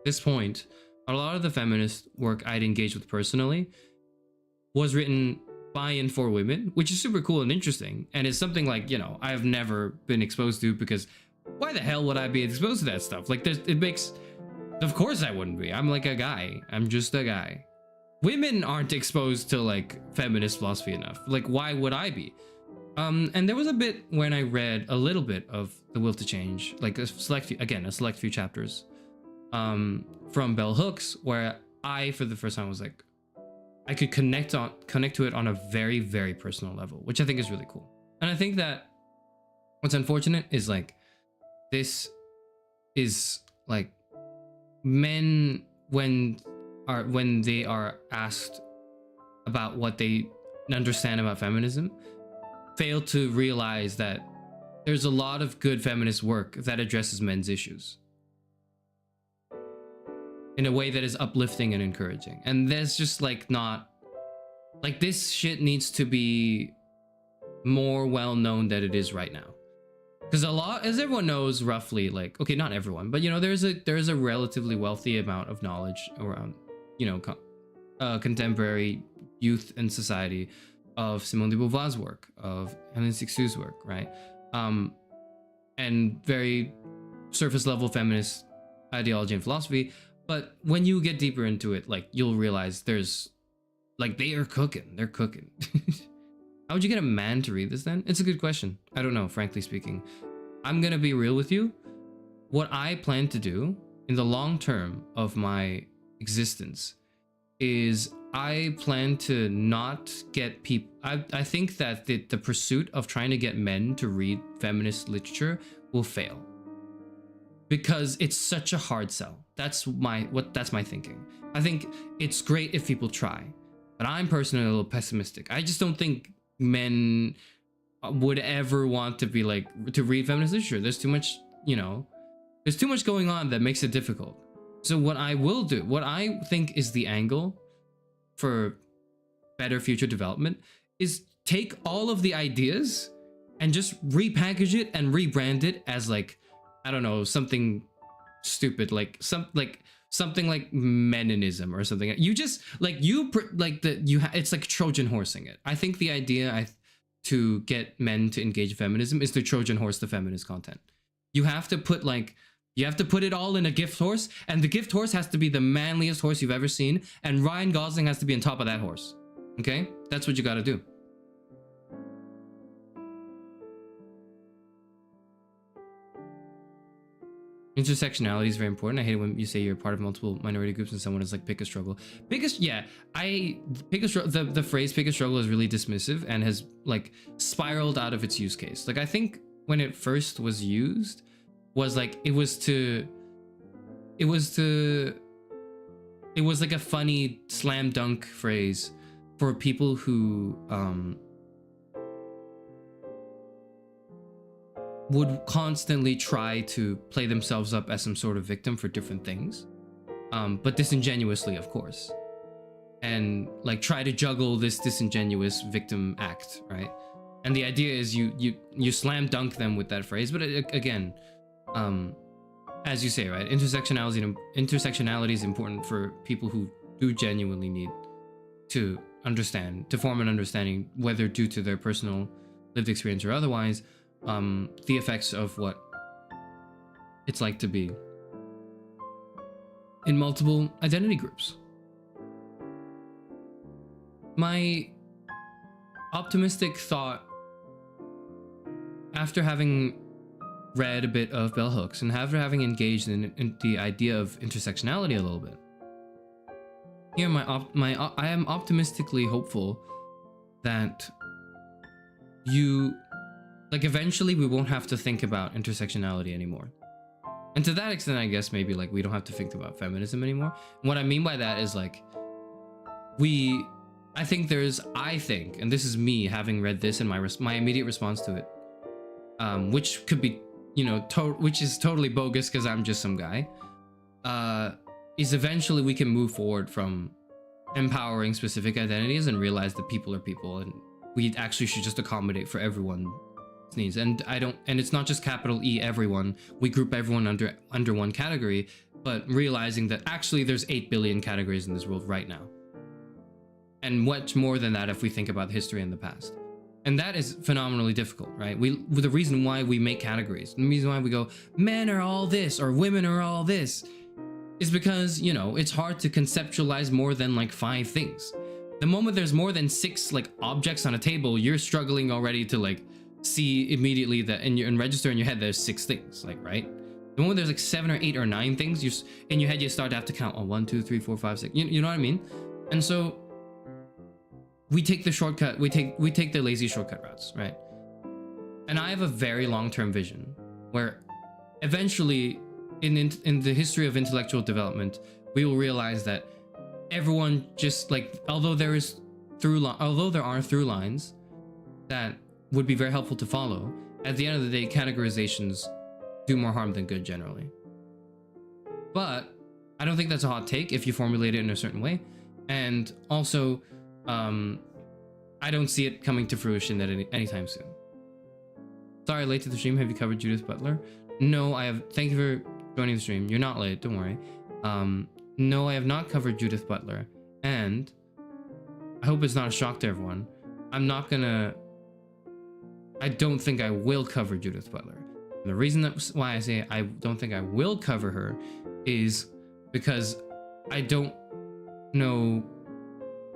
S5: this point, a lot of the feminist work I'd engaged with personally was written by and for women, which is super cool and interesting. And it's something like, you know, I've never been exposed to, because why the hell would I be exposed to that stuff? Like, of course I wouldn't be. I'm like a guy. I'm just a guy. Women aren't exposed to like feminist philosophy enough. Like, why would I be? And there was a bit when I read a little bit of The Will to Change, like a select few chapters from Bell Hooks, where I, for the first time, was like, I could connect to it on a very, very personal level, which I think is really cool. And I think that what's unfortunate is like, this is like men when they are asked about what they understand about feminism, fail to realize that there's a lot of good feminist work that addresses men's issues in a way that is uplifting and encouraging. And there's just like not, like, this shit needs to be more well known than it is right now. Because a lot, as everyone knows roughly, like, okay, not everyone, but you know, there's a relatively wealthy amount of knowledge around, you know, contemporary youth and society of Simone de Beauvoir's work, of Hélène Cixous' work, right? And very surface level feminist ideology and philosophy. But when you get deeper into it, like, you'll realize there's, like, they're cooking. How would you get a man to read this then? It's a good question. I don't know, frankly speaking. I'm gonna be real with you. what I plan to do in the long term of my existence is I plan to not get people. I think that the pursuit of trying to get men to read feminist literature will fail because it's such a hard sell. That's my thinking. I think it's great if people try, but I'm personally a little pessimistic. I just don't think men would ever want to be like to read feminist literature. There's too much, there's too much going on that makes it difficult. So what I will do, what I think is the angle for better future development, is take all of the ideas and just repackage it and rebrand it as like, I don't know, something stupid, like something like Meninism or something. You just it's like Trojan horsing it. I think the idea to get men to engage in feminism is to Trojan horse the feminist content. You have to put it all in a gift horse, and the gift horse has to be the manliest horse you've ever seen, and Ryan Gosling has to be on top of that horse. Okay? That's what you gotta do. Intersectionality is very important. I hate it when you say you're part of multiple minority groups and someone is like, pick a struggle. The phrase pick a struggle is really dismissive and has like spiraled out of its use case. Like, I think when it first was used was like, it was like a funny slam dunk phrase for people who would constantly try to play themselves up as some sort of victim for different things, but disingenuously, of course, and like try to juggle this disingenuous victim act, right? And the idea is you slam dunk them with that phrase, but again, as you say, right, intersectionality is important for people who do genuinely need to form an understanding, whether due to their personal lived experience or otherwise, the effects of what it's like to be in multiple identity groups. My optimistic thought, after having read a bit of bell hooks and after having engaged in the idea of intersectionality a little bit, here I am optimistically hopeful that eventually we won't have to think about intersectionality anymore. And to that extent, I guess maybe like we don't have to think about feminism anymore. And what I mean by that is like, I think, and this is me having read this and my immediate response to it, which could be, which is totally bogus because I'm just some guy, is eventually we can move forward from empowering specific identities and realize that people are people and we actually should just accommodate for everyone's needs. And it's not just capital E everyone, we group everyone under one category, but realizing that actually there's 8 billion categories in this world right now. And much more than that if we think about history in the past. And that is phenomenally difficult, right? The reason why we make categories, the reason why we go, men are all this or women are all this, is because, it's hard to conceptualize more than like 5 things. The moment there's more than 6 like objects on a table, you're struggling already to like see immediately that and register in your head there's 6 things, like, right? The moment there's like 7 or 8 or 9 things, in your head you start to have to count, 1, 2, 3, 4, 5, 6. You know what I mean? And so we take the shortcut, we take the lazy shortcut routes, right? And I have a very long-term vision where eventually in the history of intellectual development, we will realize that everyone just like, although there are through lines that would be very helpful to follow, at the end of the day, categorizations do more harm than good generally. But I don't think that's a hot take if you formulate it in a certain way. And also, I don't see it coming to fruition at anytime soon. Sorry, late to the stream. Have you covered Judith Butler? No, I have. Thank you for joining the stream. You're not late, don't worry. No, I have not covered Judith Butler. And I hope it's not a shock to everyone. I don't think I will cover Judith Butler. And the reason that's why I say I don't think I will cover her is because I don't know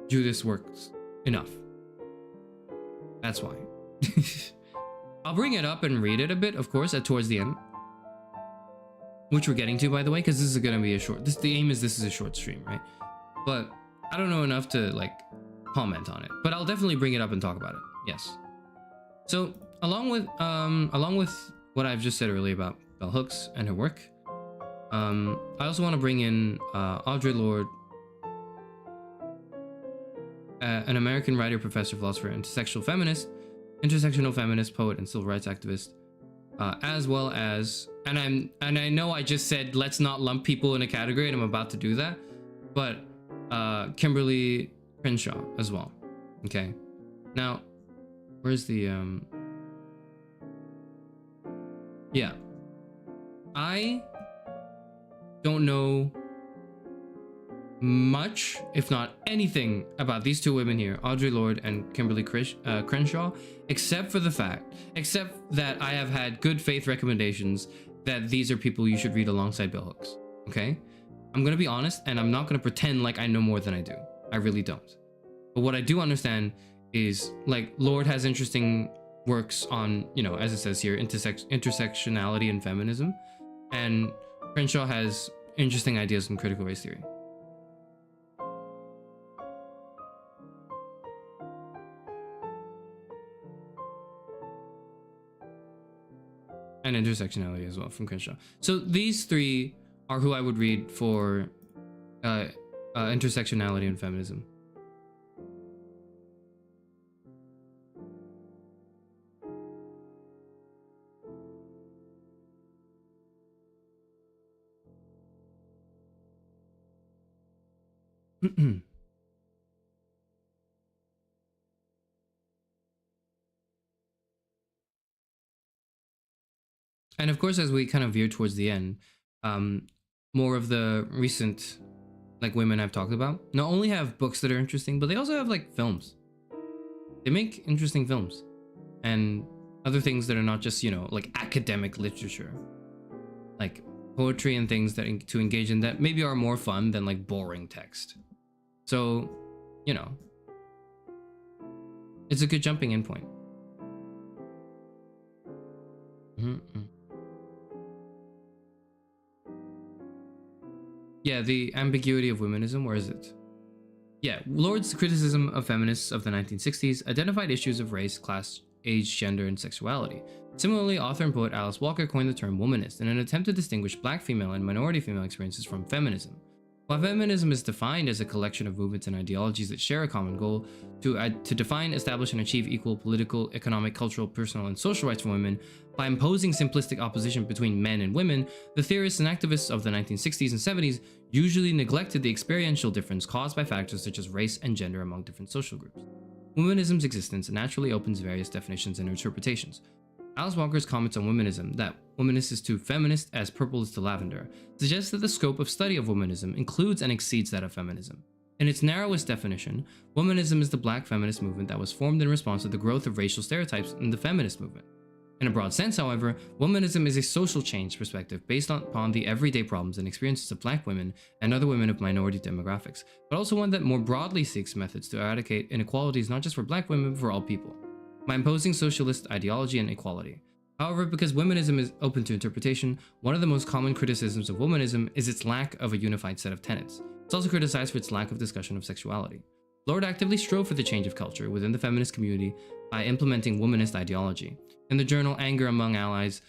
S5: Judith's works enough. That's why. I'll bring it up and read it a bit, of course, towards the end. which we're getting to, by the way, because this is going to be a short, the aim is this is a short stream, right? But I don't know enough to like comment on it, but I'll definitely bring it up and talk about it. Yes. So along with what I've just said earlier about bell hooks and her work, I also want to bring in Audre Lorde, an American writer, professor, philosopher, intersectional feminist, poet, and civil rights activist, as well as, and I know I just said let's not lump people in a category, and I'm about to do that, but Kimberle Crenshaw as well. Okay, now where's the yeah, I don't know much, if not anything, about these two women here, Audre Lorde and Kimberle Crenshaw, except that I have had good faith recommendations that these are people you should read alongside bell hooks. Okay, I'm gonna be honest, and I'm not gonna pretend like I know more than I do. I really don't. But what I do understand is, like, Lorde has interesting works on, you know, as it says here, intersectionality and feminism, and Crenshaw has interesting ideas in critical race theory. And intersectionality as well from Crenshaw. So these three are who I would read for intersectionality and feminism. And of course, as we kind of veer towards the end, more of the recent like women I've talked about not only have books that are interesting, but they also have like films. They make interesting films and other things that are not just, you know, like academic literature, like poetry and things that to engage in that maybe are more fun than like boring text. So, you know, it's a good jumping in point. Yeah, the ambiguity of womanism, where is it? Yeah, Lorde's criticism of feminists of the 1960s identified issues of race, class, age, gender, and sexuality. Similarly, author and poet Alice Walker coined the term womanist in an attempt to distinguish black female and minority female experiences from feminism. While feminism is defined as a collection of movements and ideologies that share a common goal to define, establish, and achieve equal political, economic, cultural, personal, and social rights for women, by imposing simplistic opposition between men and women, the theorists and activists of the 1960s and 70s usually neglected the experiential difference caused by factors such as race and gender among different social groups. Womanism's existence naturally opens various definitions and interpretations. Alice Walker's comments on womanism, that womanist is to feminist as purple is to lavender, suggests that the scope of study of womanism includes and exceeds that of feminism. In its narrowest definition, womanism is the black feminist movement that was formed in response to the growth of racial stereotypes in the feminist movement. In a broad sense, however, womanism is a social change perspective based upon the everyday problems and experiences of black women and other women of minority demographics, but also one that more broadly seeks methods to eradicate inequalities not just for black women but for all people, by imposing socialist ideology and equality. However, because womanism is open to interpretation, one of the most common criticisms of womanism is its lack of a unified set of tenets. It's also criticized for its lack of discussion of sexuality. Lorde actively strove for the change of culture within the feminist community by implementing womanist ideology. In the journal Anger Among Allies,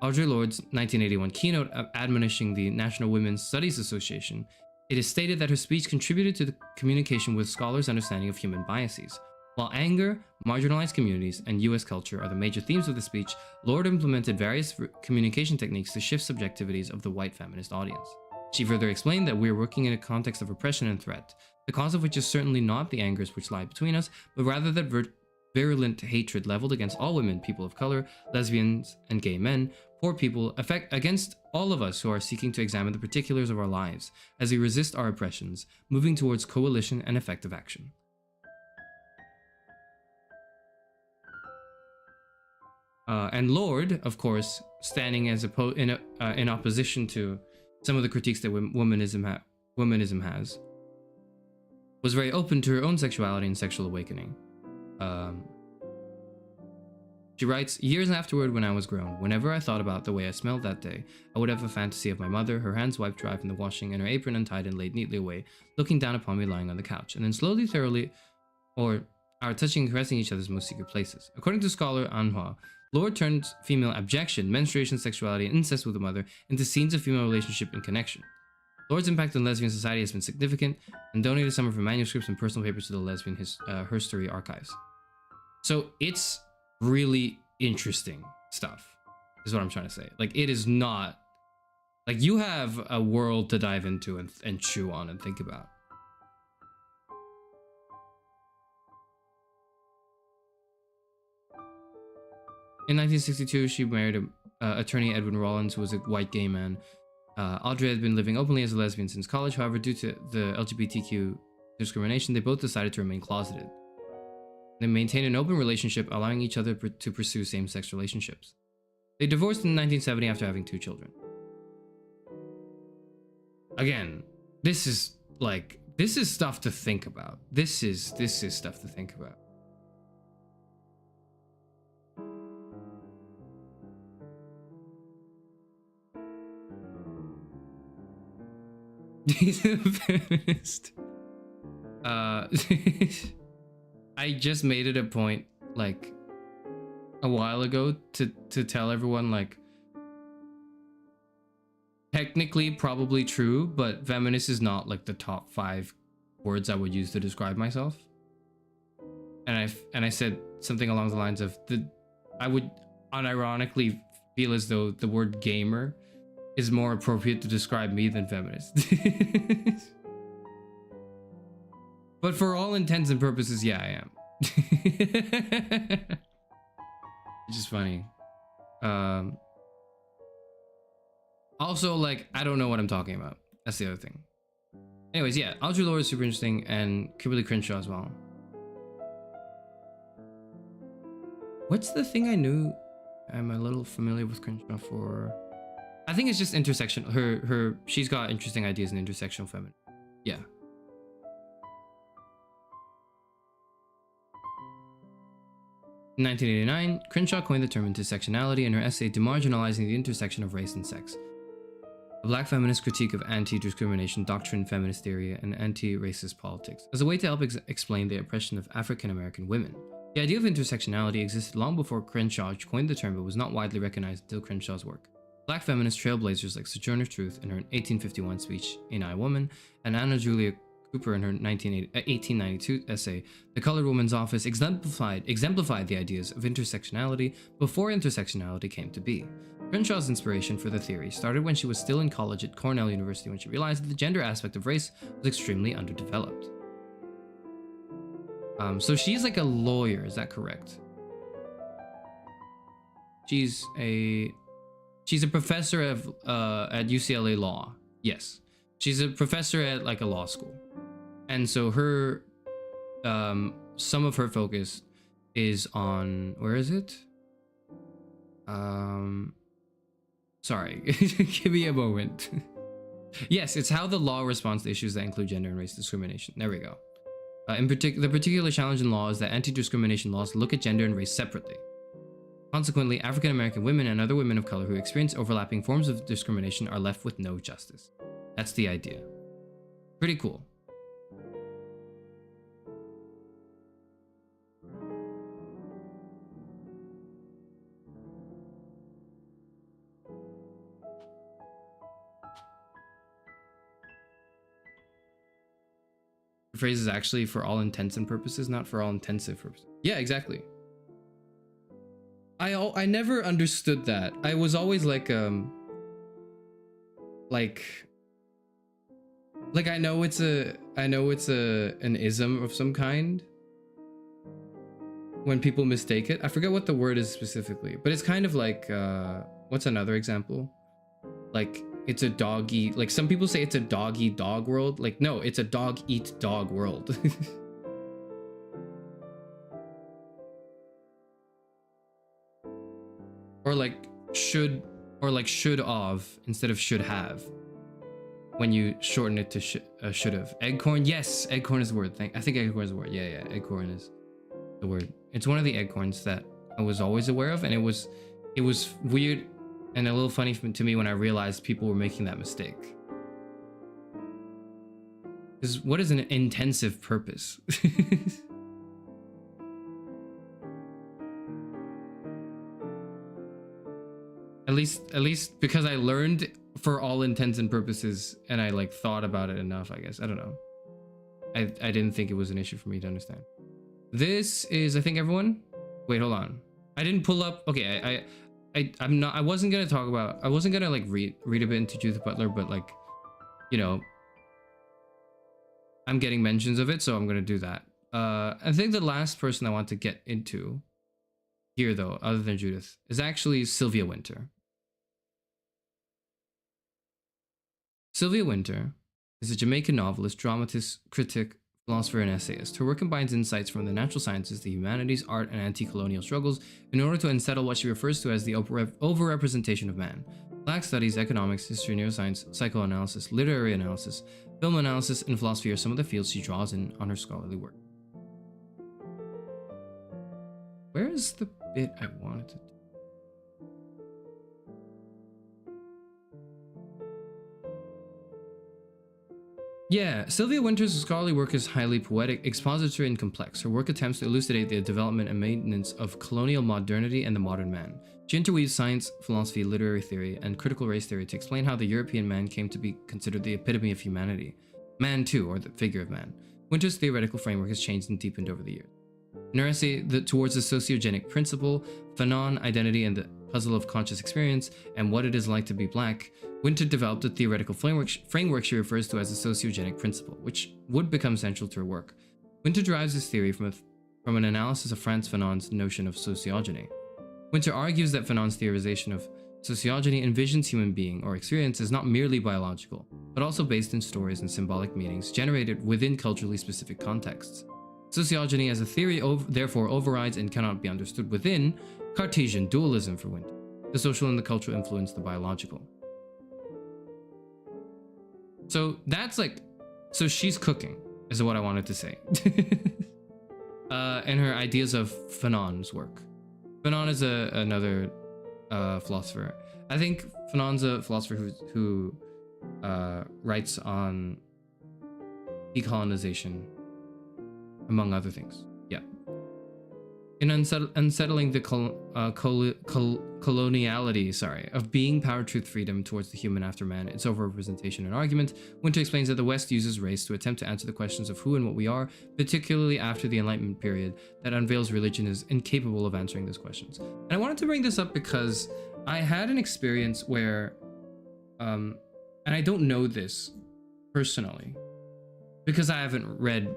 S5: Audre Lorde's 1981 keynote admonishing the National Women's Studies Association, it is stated that her speech contributed to the communication with scholars' understanding of human biases. While anger, marginalized communities, and US culture are the major themes of the speech, Lorde implemented various communication techniques to shift subjectivities of the white feminist audience. She further explained that we are working in a context of oppression and threat, the cause of which is certainly not the angers which lie between us, but rather that virulent hatred leveled against all women, people of color, lesbians, and gay men, poor people, against all of us who are seeking to examine the particulars of our lives as we resist our oppressions, moving towards coalition and effective action. And Lorde, of course, standing as in opposition to some of the critiques that womanism has, was very open to her own sexuality and sexual awakening. She writes, years afterward when I was grown, whenever I thought about the way I smelled that day, I would have a fantasy of my mother, her hands wiped dry from the washing and her apron untied and laid neatly away, looking down upon me lying on the couch, and then slowly, thoroughly, or are touching and caressing each other's most secret places. According to scholar Ayn Rand, Lorde turns female abjection, menstruation, sexuality, and incest with the mother into scenes of female relationship and connection. Lorde's impact on lesbian society has been significant, and donated some of her manuscripts and personal papers to the lesbian herstory archives. So it's really interesting stuff, is what I'm trying to say. Like, it is not... Like, you have a world to dive into and chew on and think about. In 1962, she married attorney Edwin Rollins, who was a white gay man. Audre had been living openly as a lesbian since college. However, due to the LGBTQ discrimination, they both decided to remain closeted. They maintained an open relationship, allowing each other to pursue same-sex relationships. They divorced in 1970 after having 2 children. Again, this is stuff to think about. This is stuff to think about. He's a feminist. I just made it a point, like, a while ago to tell everyone, like, technically probably true, but feminist is not, like, the top 5 words I would use to describe myself. And I said something along the lines of, I would unironically feel as though the word gamer is more appropriate to describe me than feminist. But for all intents and purposes, yeah, I am. Which is funny. Also, like, I don't know what I'm talking about. That's the other thing. Anyways, yeah, Audre Lorde is super interesting, and Kimberle Crenshaw as well. What's the thing I knew I'm a little familiar with Crenshaw for? I think it's just intersection. She's got interesting ideas in intersectional feminism. Yeah. In 1989, Crenshaw coined the term intersectionality in her essay Demarginalizing the Intersection of Race and Sex, a black feminist critique of anti-discrimination doctrine, feminist theory, and anti-racist politics, as a way to help explain the oppression of African-American women. The idea of intersectionality existed long before Crenshaw coined the term, but was not widely recognized until Crenshaw's work. Black feminist trailblazers like Sojourner Truth in her 1851 speech, Ain't I a Woman, and Anna Julia Cooper in her 1892 essay, The Colored Woman's Office, exemplified the ideas of intersectionality before intersectionality came to be. Crenshaw's inspiration for the theory started when she was still in college at Cornell University, when she realized that the gender aspect of race was extremely underdeveloped. So she's like a lawyer, is that correct? She's a professor of at UCLA Law. Yes, she's a professor at like a law school, and so her some of her focus is on, where is it? Sorry, give me a moment. Yes, it's how the law responds to issues that include gender and race discrimination. There we go. The particular challenge in law is that anti-discrimination laws look at gender and race separately. Consequently, African American women and other women of color who experience overlapping forms of discrimination are left with no justice. That's the idea. Pretty cool. The phrase is actually for all intents and purposes, not for all intensive purposes. Yeah, exactly. I never understood that. I was always like I know it's an ism of some kind when people mistake it. I forget what the word is specifically, but it's kind of like what's another example? Like, it's a dog eat, like some people say it's a dog eat dog world. Like, no, it's a dog eat dog world. Or like should of instead of should have, when you shorten it to should have. Eggcorn, yes, eggcorn is the word. I think eggcorn is the word. Yeah, eggcorn is the word. It's one of the eggcorns that I was always aware of, and it was weird and a little funny to me when I realized people were making that mistake. Because what is an intensive purpose? At least because I learned for all intents and purposes, and I like thought about it enough, I guess. I don't know. I didn't think it was an issue for me to understand. This is, I think, everyone. Wait, hold on. I didn't pull up. Okay, I wasn't gonna like read a bit into Judith Butler, but like, you know, I'm getting mentions of it, so I'm gonna do that. I think the last person I want to get into here, though, other than Judith, is actually Sylvia Wynter. Sylvia Wynter is a Jamaican novelist, dramatist, critic, philosopher, and essayist. Her work combines insights from the natural sciences, the humanities, art, and anti-colonial struggles in order to unsettle what she refers to as the overrepresentation of man. Black studies, economics, history, neuroscience, psychoanalysis, literary analysis, film analysis, and philosophy are some of the fields she draws in on her scholarly work. Where is the bit I wanted to do? Yeah, Sylvia Wynter's scholarly work is highly poetic, expository, and complex. Her work attempts to elucidate the development and maintenance of colonial modernity and the modern man. She interweaves science, philosophy, literary theory, and critical race theory to explain how the European man came to be considered the epitome of humanity. Man, too, or the figure of man. Wynter's theoretical framework has changed and deepened over the years. In her essay towards the sociogenic principle, Fanon, identity, and the puzzle of conscious experience, and what it is like to be black, Wynter developed a theoretical framework she refers to as the sociogenic principle, which would become central to her work. Wynter derives this theory from an analysis of Frantz Fanon's notion of sociogeny. Wynter argues that Fanon's theorization of sociogeny envisions human being or experience as not merely biological, but also based in stories and symbolic meanings generated within culturally specific contexts. Sociogeny as a theory therefore overrides and cannot be understood within Cartesian dualism for Wynter. The social and the cultural influence the biological. So that's like, so she's cooking, is what I wanted to say. And her ideas of Fanon's work. Fanon is another philosopher. I think Fanon's a philosopher who writes on decolonization, among other things. Yeah. In unsettling the coloniality, of being, power, truth, freedom towards the human after man, its overrepresentation and argument, Wynter explains that the West uses race to attempt to answer the questions of who and what we are, particularly after the Enlightenment period that unveils religion is incapable of answering those questions. And I wanted to bring this up because I had an experience where, and I don't know this personally, because I haven't read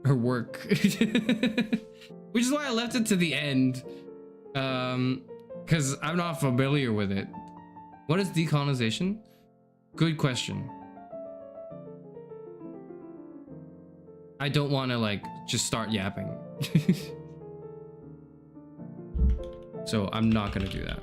S5: her work, which is why I left it to the end, because I'm not familiar with it. What is decolonization? Good question. I don't want to like just start yapping. So I'm not gonna do that.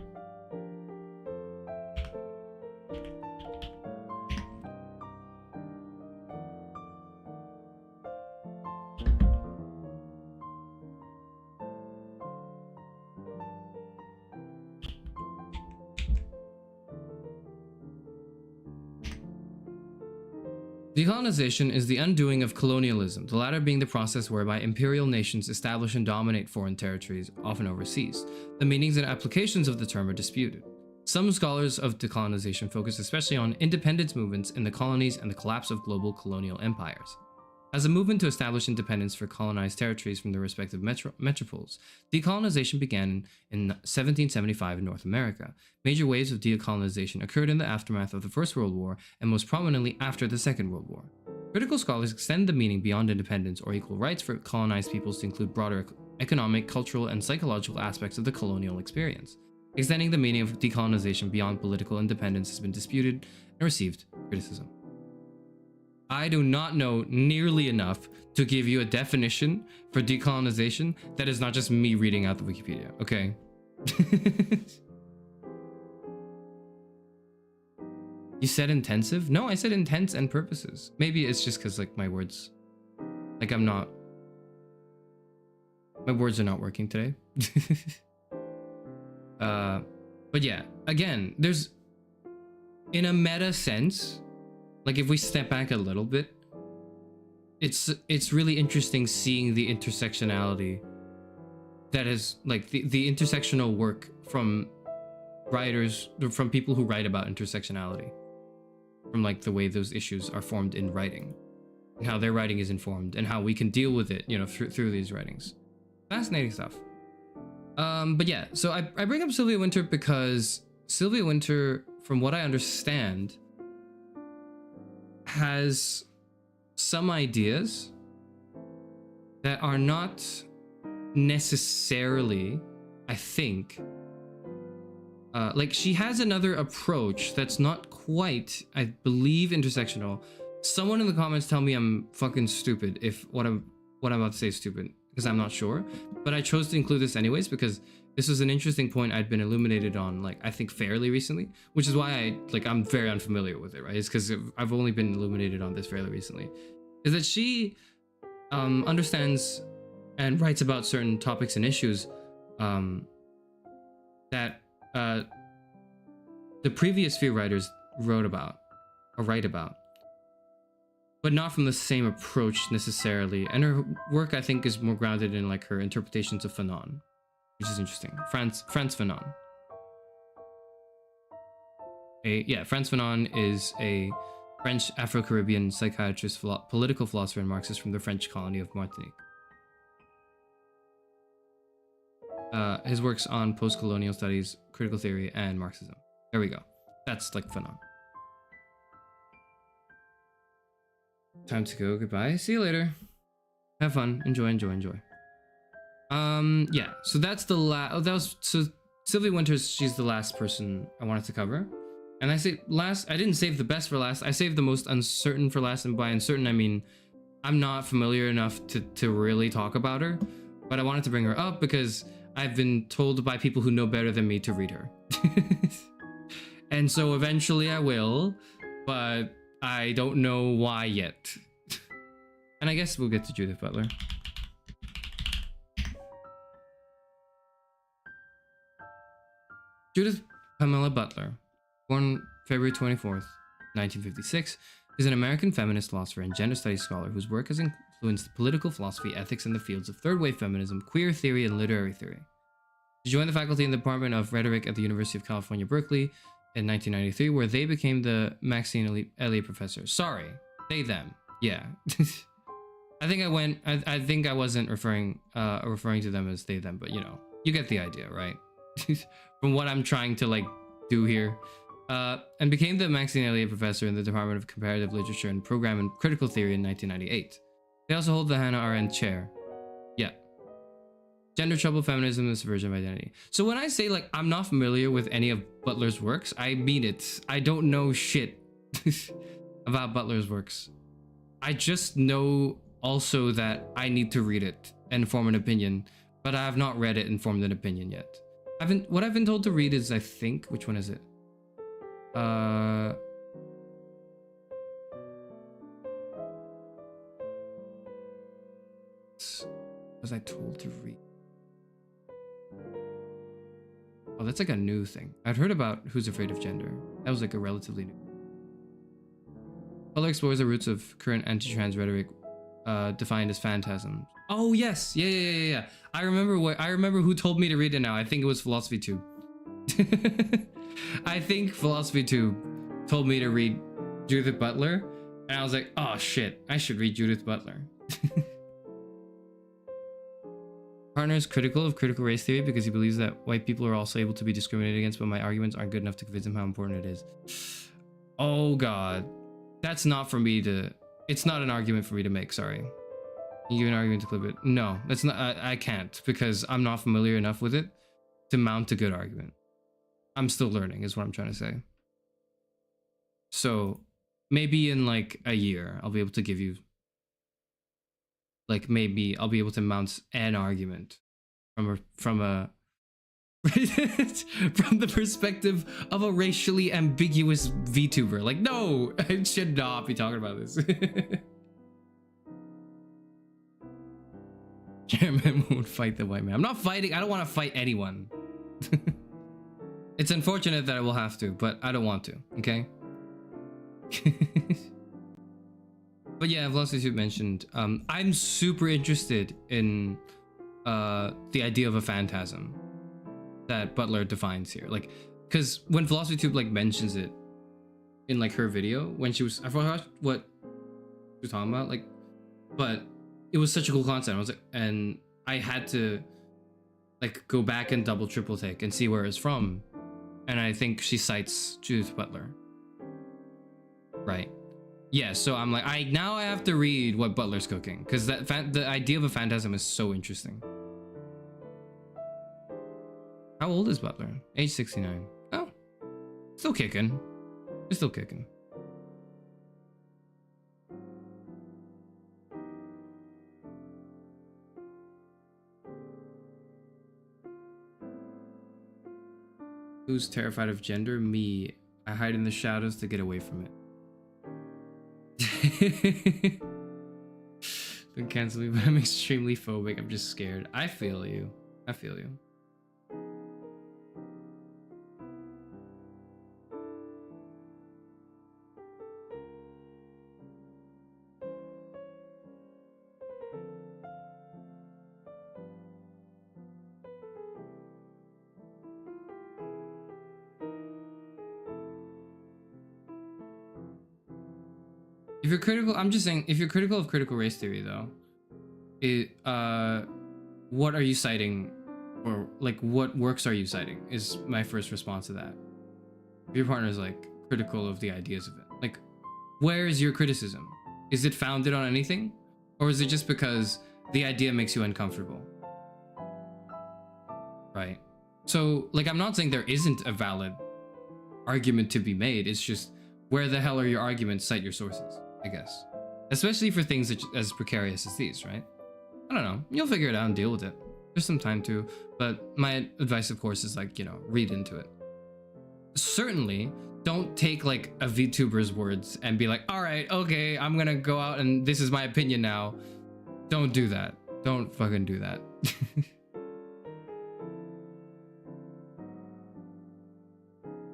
S5: Decolonization is the undoing of colonialism, the latter being the process whereby imperial nations establish and dominate foreign territories, often overseas. The meanings and applications of the term are disputed. Some scholars of decolonization focus especially on independence movements in the colonies and the collapse of global colonial empires. As a movement to establish independence for colonized territories from their respective metropoles, decolonization began in 1775 in North America. Major waves of decolonization occurred in the aftermath of the First World War and most prominently after the Second World War. Critical scholars extend the meaning beyond independence or equal rights for colonized peoples to include broader economic, cultural, and psychological aspects of the colonial experience. Extending the meaning of decolonization beyond political independence has been disputed and received criticism. I do not know nearly enough to give you a definition for decolonization that is not just me reading out the Wikipedia, okay? You said intensive? No, I said intents and purposes. Maybe it's just because like my words, like my words are not working today. But yeah, again, there's, in a meta sense, like if we step back a little bit, it's really interesting seeing the intersectionality that is like the intersectional work from writers, from people who write about intersectionality, from like the way those issues are formed in writing, and how their writing is informed, and how we can deal with it, you know, through these writings. Fascinating stuff. But yeah, so I bring up Sylvia Wynter because Sylvia Wynter, from what I understand, has some ideas that are not necessarily, I think, like she has another approach that's not quite, I believe, intersectional. Someone in the comments tell me I'm fucking stupid if what I'm about to say is stupid, because I'm not sure, but I chose to include this anyways because this was an interesting point I'd been illuminated on, like, I think fairly recently, which is why I'm very unfamiliar with it, right? It's because I've only been illuminated on this fairly recently. Is that she understands and writes about certain topics and issues that the previous few writers write about, but not from the same approach necessarily. And her work, I think, is more grounded in like her interpretations of Fanon, which is interesting. Frantz Fanon. Frantz Fanon is a French Afro-Caribbean psychiatrist, political philosopher, and Marxist from the French colony of Martinique. His works on post-colonial studies, critical theory, and Marxism. There we go. That's like Fanon. Time to go. Goodbye. See you later. Have fun. Enjoy. Yeah. So that's the last. So Sylvia Wynter, she's the last person I wanted to cover. And I say last. I didn't save the best for last. I saved the most uncertain for last. And by uncertain, I mean I'm not familiar enough to really talk about her. But I wanted to bring her up because I've been told by people who know better than me to read her. And so eventually I will, but I don't know why yet. And I guess we'll get to Judith Butler. Judith Pamela Butler, born February 24th, 1956, is an American feminist philosopher and gender studies scholar whose work has influenced political philosophy, ethics, and the fields of third-wave feminism, queer theory, and literary theory. She joined the faculty in the Department of Rhetoric at the University of California, Berkeley in 1993, where they became the Maxine Elliott Professor. Sorry, they, them. Yeah. I think I wasn't referring to them as they, them, but you know, you get the idea, right? From what I'm trying to like do here. And became the Maxine Elliott Professor in the Department of Comparative Literature and Program and Critical Theory in 1998. They also hold the Hannah Arendt Chair. Yeah. Gender Trouble, Feminism, and the Subversion of Identity. So when I say like I'm not familiar with any of Butler's works, I mean it. I don't know shit about Butler's works. I just know also that I need to read it and form an opinion, but I have not read it and formed an opinion yet. What I've been told to read is, I think, which one is it? Was I told to read? Oh, that's like a new thing. I'd heard about Who's Afraid of Gender. That was like a relatively new. Butler explores the roots of current anti-trans rhetoric, defined as phantasms. Oh yes, yeah. I remember who told me to read it now. I think it was Philosophy Tube. I think Philosophy Tube told me to read Judith Butler, and I was like, oh shit, I should read Judith Butler. Partner is critical of critical race theory because he believes that white people are also able to be discriminated against, but my arguments aren't good enough to convince him how important it is. Oh god, that's not for me to. It's not an argument for me to make. Sorry. Can you give an argument to clip it? No, that's not. I can't because I'm not familiar enough with it to mount a good argument. I'm still learning, is what I'm trying to say. So maybe in like a year, I'll be able to give you. Like maybe I'll be able to mount an argument from the perspective of a racially ambiguous VTuber. Like, no, I should not be talking about this. Chairman won't fight the white man. I'm not fighting. I don't want to fight anyone. It's unfortunate that I will have to, but I don't want to, okay? But yeah, VelociTube mentioned, I'm super interested in the idea of a phantasm that Butler defines here. Like, because when VelociTube like mentions it in like her video, when she was, I forgot what she was talking about, like, but it was such a cool concept. I was like, and I had to like go back and double triple take and see where it's from. And I think she cites Judith Butler. Right. Yeah, so I'm like, now I have to read what Butler's cooking, because the idea of a phantasm is so interesting. How old is Butler? Age 69. Oh, still kicking. He's still kicking. Who's terrified of gender? Me. I hide in the shadows to get away from it. Don't cancel me, but I'm extremely phobic. I'm just scared. I feel you. I feel you. If you're critical, I'm just saying, if you're critical of critical race theory, though, what are you citing, or like what works are you citing? Is my first response to that. If your partner is like critical of the ideas of it, like, where is your criticism? Is it founded on anything, or is it just because the idea makes you uncomfortable? Right. So, like, I'm not saying there isn't a valid argument to be made. It's just, where the hell are your arguments? Cite your sources, I guess. Especially for things as precarious as these, right? I don't know. You'll figure it out and deal with it. There's some time to, but my advice, of course, is like, you know, read into it. Certainly, don't take like a VTuber's words and be like, all right, okay, I'm gonna go out and this is my opinion now. Don't do that. Don't fucking do that.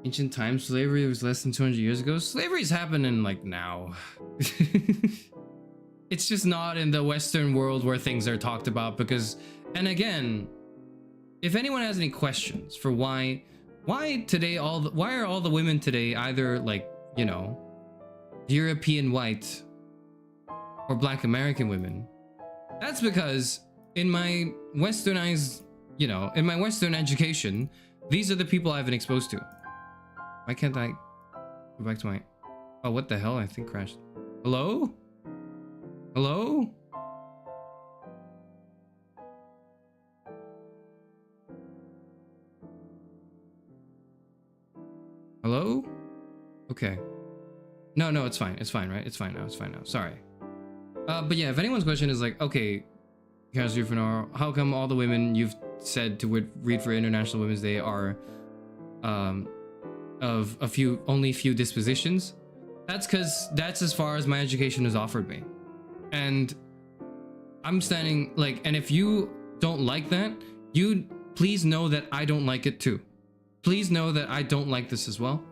S5: Ancient times, slavery was less than 200 years ago. Slavery's happening like now. It's just not in the Western world where things are talked about because, and again, if anyone has any questions for why today why are all the women today either like, you know, European white or Black American women, that's because in my westernized, you know, in my Western education, these are the people I've been exposed to. Why can't I go back to my... Oh, what the hell? I think crashed. Hello? Hello? Hello? Okay. No, it's fine. It's fine, right? It's fine now. It's fine now. Sorry. But yeah, if anyone's question is like, okay, how come all the women you've said to read for International Women's Day are of only few dispositions? That's because that's as far as my education has offered me. And I'm standing like, and if you don't like that, you please know that I don't like it too. Please know that I don't like this as well.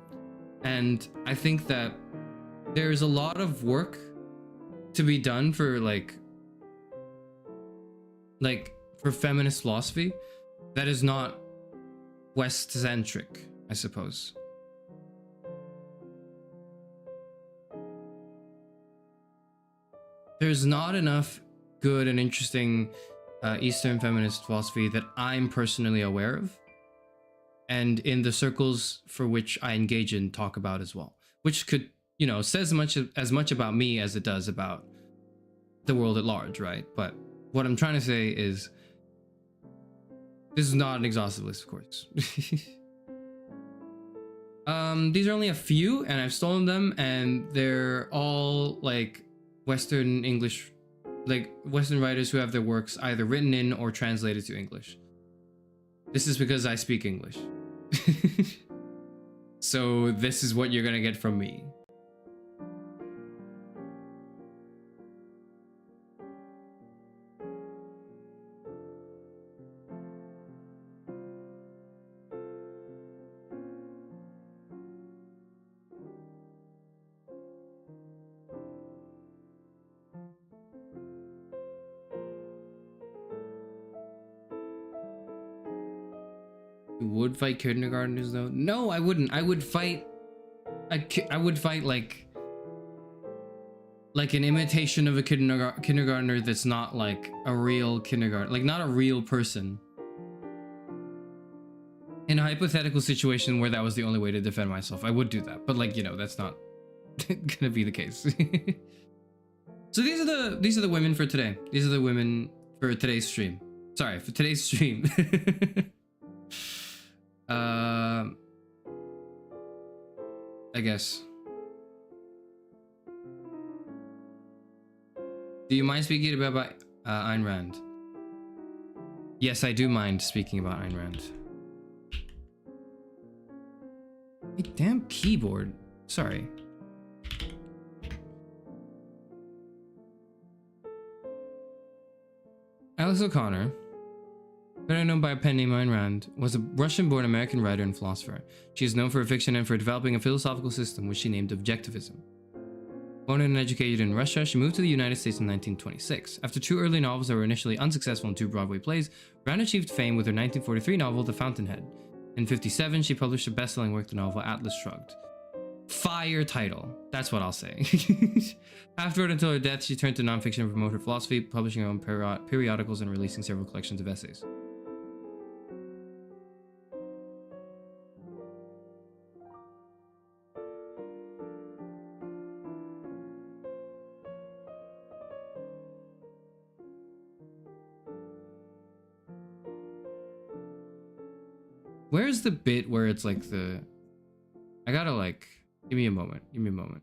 S5: And I think that there's a lot of work to be done for for feminist philosophy that is not West-centric, I suppose. There's not enough good and interesting Eastern feminist philosophy that I'm personally aware of, and in the circles for which I engage in talk about as well, which could, you know, says as much about me as it does about the world at large, right? But what I'm trying to say is, this is not an exhaustive list, of course. These are only a few, and I've stolen them, and they're all like Western English, like Western writers who have their works either written in or translated to English. This is because I speak English. So this is what you're gonna get from me. You would fight kindergartners though? No, I wouldn't. I would fight like an imitation of a kindergartner that's not like a real kindergarten, like not a real person. In a hypothetical situation where that was the only way to defend myself, I would do that. But like, you know, that's not gonna be the case. So these are the women for today. These are the women for today's stream. Sorry, for today's stream. I guess. Do you mind speaking about Ayn Rand? Yes, I do mind speaking about Ayn Rand. My damn keyboard. Sorry. Alice O'Connor, better known by a pen name Ayn Rand, was a Russian-born American writer and philosopher. She is known for her fiction and for developing a philosophical system which she named Objectivism. Born and educated in Russia, she moved to the United States in 1926. After two early novels that were initially unsuccessful and two Broadway plays, Rand achieved fame with her 1943 novel The Fountainhead. In 1957, she published a best-selling work, the novel Atlas Shrugged. Fire title. That's what I'll say. Afterward, until her death, she turned to nonfiction and promoted her philosophy, publishing her own periodicals and releasing several collections of essays. Where's the bit where it's like the... I gotta like... Give me a moment. Give me a moment.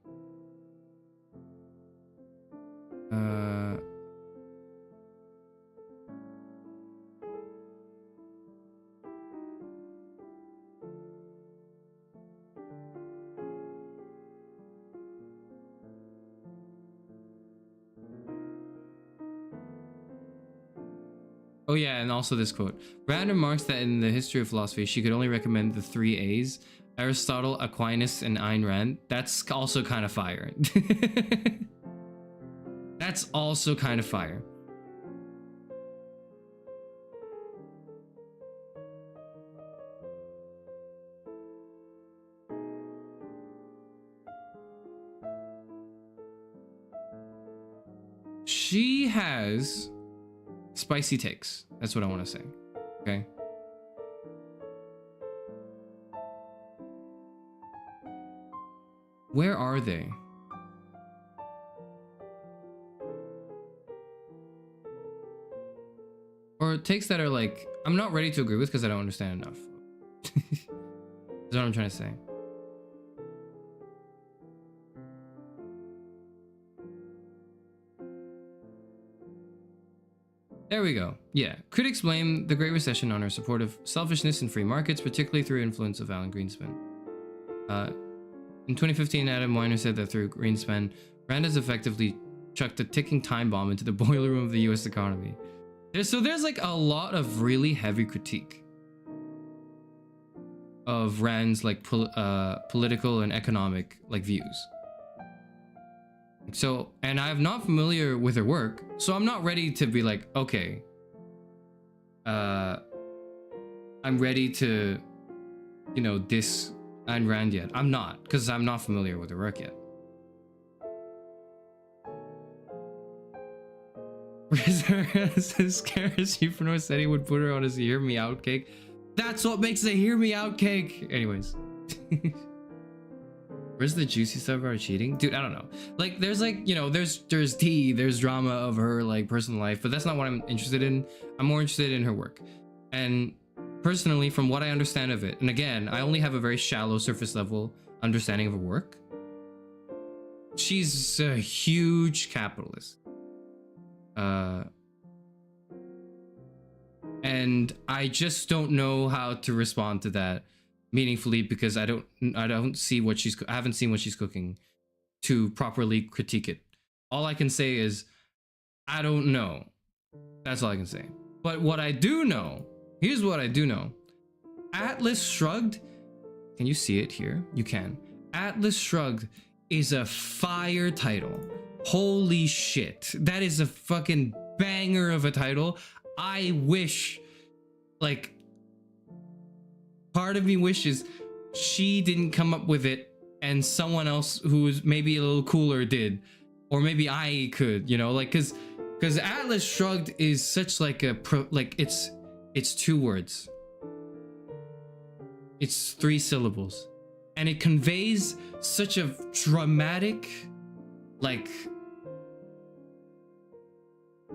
S5: Oh yeah, and also this quote. Rand remarks that in the history of philosophy, she could only recommend the 3 A's: Aristotle, Aquinas, and Ayn Rand. That's also kind of fire. That's also kind of fire. She has spicy takes. That's what I want to say. Okay. Where are they? Or takes that are like, I'm not ready to agree with because I don't understand enough. That's what I'm trying to say. There we go. Yeah. Critics blame the Great Recession on her support of selfishness and free markets, particularly through influence of Alan Greenspan. In 2015, Adam Weiner said that through Greenspan, Rand has effectively chucked a ticking time bomb into the boiler room of the US economy. There's like a lot of really heavy critique of Rand's like political and economic like views. So, and I'm not familiar with her work, so I'm not ready to be like, okay, I'm ready to, you know, diss Ayn Rand yet. I'm not, because I'm not familiar with her work yet. Scares you for no said he would put her on his hear me out cake. That's what makes a hear me out cake. Anyways. Where's the juicy stuff about cheating? Dude, I don't know. Like, there's like, you know, there's tea, there's drama of her like personal life, but that's not what I'm interested in. I'm more interested in her work. And personally, from what I understand of it, and again, I only have a very shallow surface level understanding of her work. She's a huge capitalist. And I just don't know how to respond to that meaningfully because I haven't seen what she's cooking to properly critique it. All I can say is I don't know. That's all I can say. But what I do know, here's what I do know. Atlas Shrugged, can you see it here? You can. Atlas Shrugged is a fire title. Holy shit. That is a fucking banger of a title. I wish, like, part of me wishes she didn't come up with it and someone else who was maybe a little cooler did, or maybe I could, you know, like, because Atlas Shrugged is such like a it's 2 words, it's 3 syllables, and it conveys such a dramatic like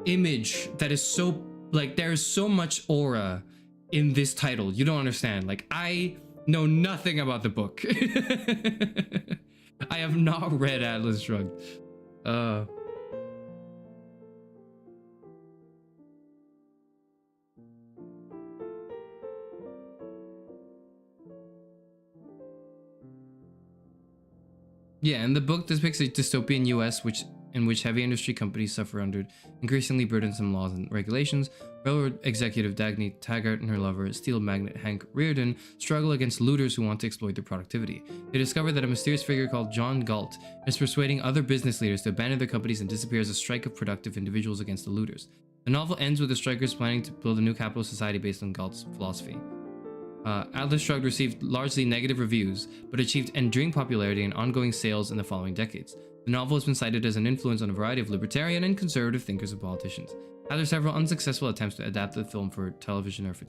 S5: image that is so like, there's so much aura in this title. You don't understand. Like, I know nothing about the book. I have not read Atlas Shrugged. Yeah, and the book depicts a dystopian US in which heavy industry companies suffer under increasingly burdensome laws and regulations. Railroad executive Dagny Taggart and her lover, steel magnate Hank Reardon, struggle against looters who want to exploit their productivity. They discover that a mysterious figure called John Galt is persuading other business leaders to abandon their companies and disappear as a strike of productive individuals against the looters. The novel ends with the strikers planning to build a new capitalist society based on Galt's philosophy. Atlas Shrugged received largely negative reviews, but achieved enduring popularity and ongoing sales in the following decades. The novel has been cited as an influence on a variety of libertarian and conservative thinkers and politicians. After several unsuccessful attempts to adapt the film for television or for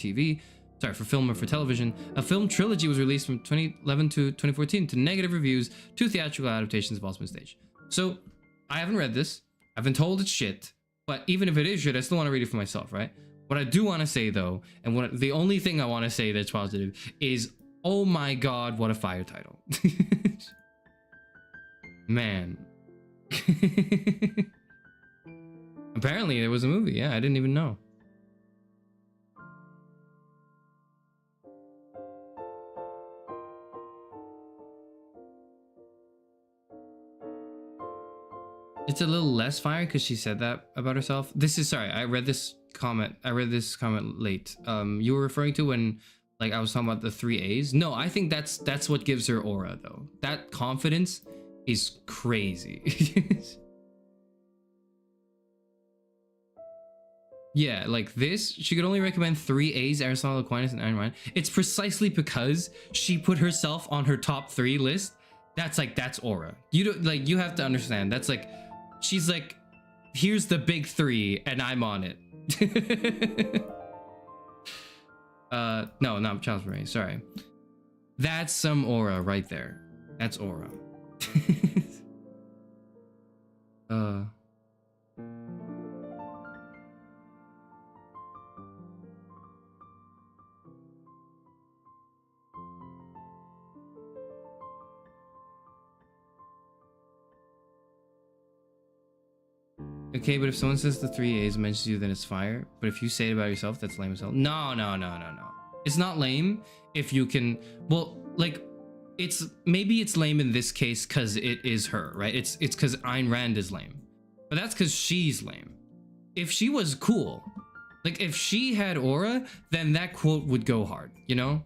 S5: film or for television, a film trilogy was released from 2011 to 2014 to negative reviews. 2 theatrical adaptations have also been staged. So, I haven't read this. I've been told it's shit, but even if it is shit, I still want to read it for myself, right? What I do want to say though, and the only thing I want to say that's positive is, oh my god, what a fire title. Man. Apparently there was a movie, yeah, I didn't even know. It's a little less fire because she said that about herself. I read this comment late. You were referring to when like I was talking about the 3 A's. No, I think that's what gives her aura though. That confidence is crazy. Yeah, like this, she could only recommend 3 A's, Aristotle, Aquinas, and Ayn Rand. It's precisely because she put herself on her top 3 list. That's aura. You have to understand. That's like, she's like, here's the big 3 and I'm on it. No, not Charles Murray, sorry. That's some aura right there. That's aura. Okay, but if someone says the 3 A's mentions you, then it's fire. But if you say it about yourself, that's lame as hell. No. It's not lame if you can, well, like, maybe it's lame in this case because it is her, right? It's because Ayn Rand is lame. But that's because she's lame. If she was cool, like if she had aura, then that quote would go hard, you know?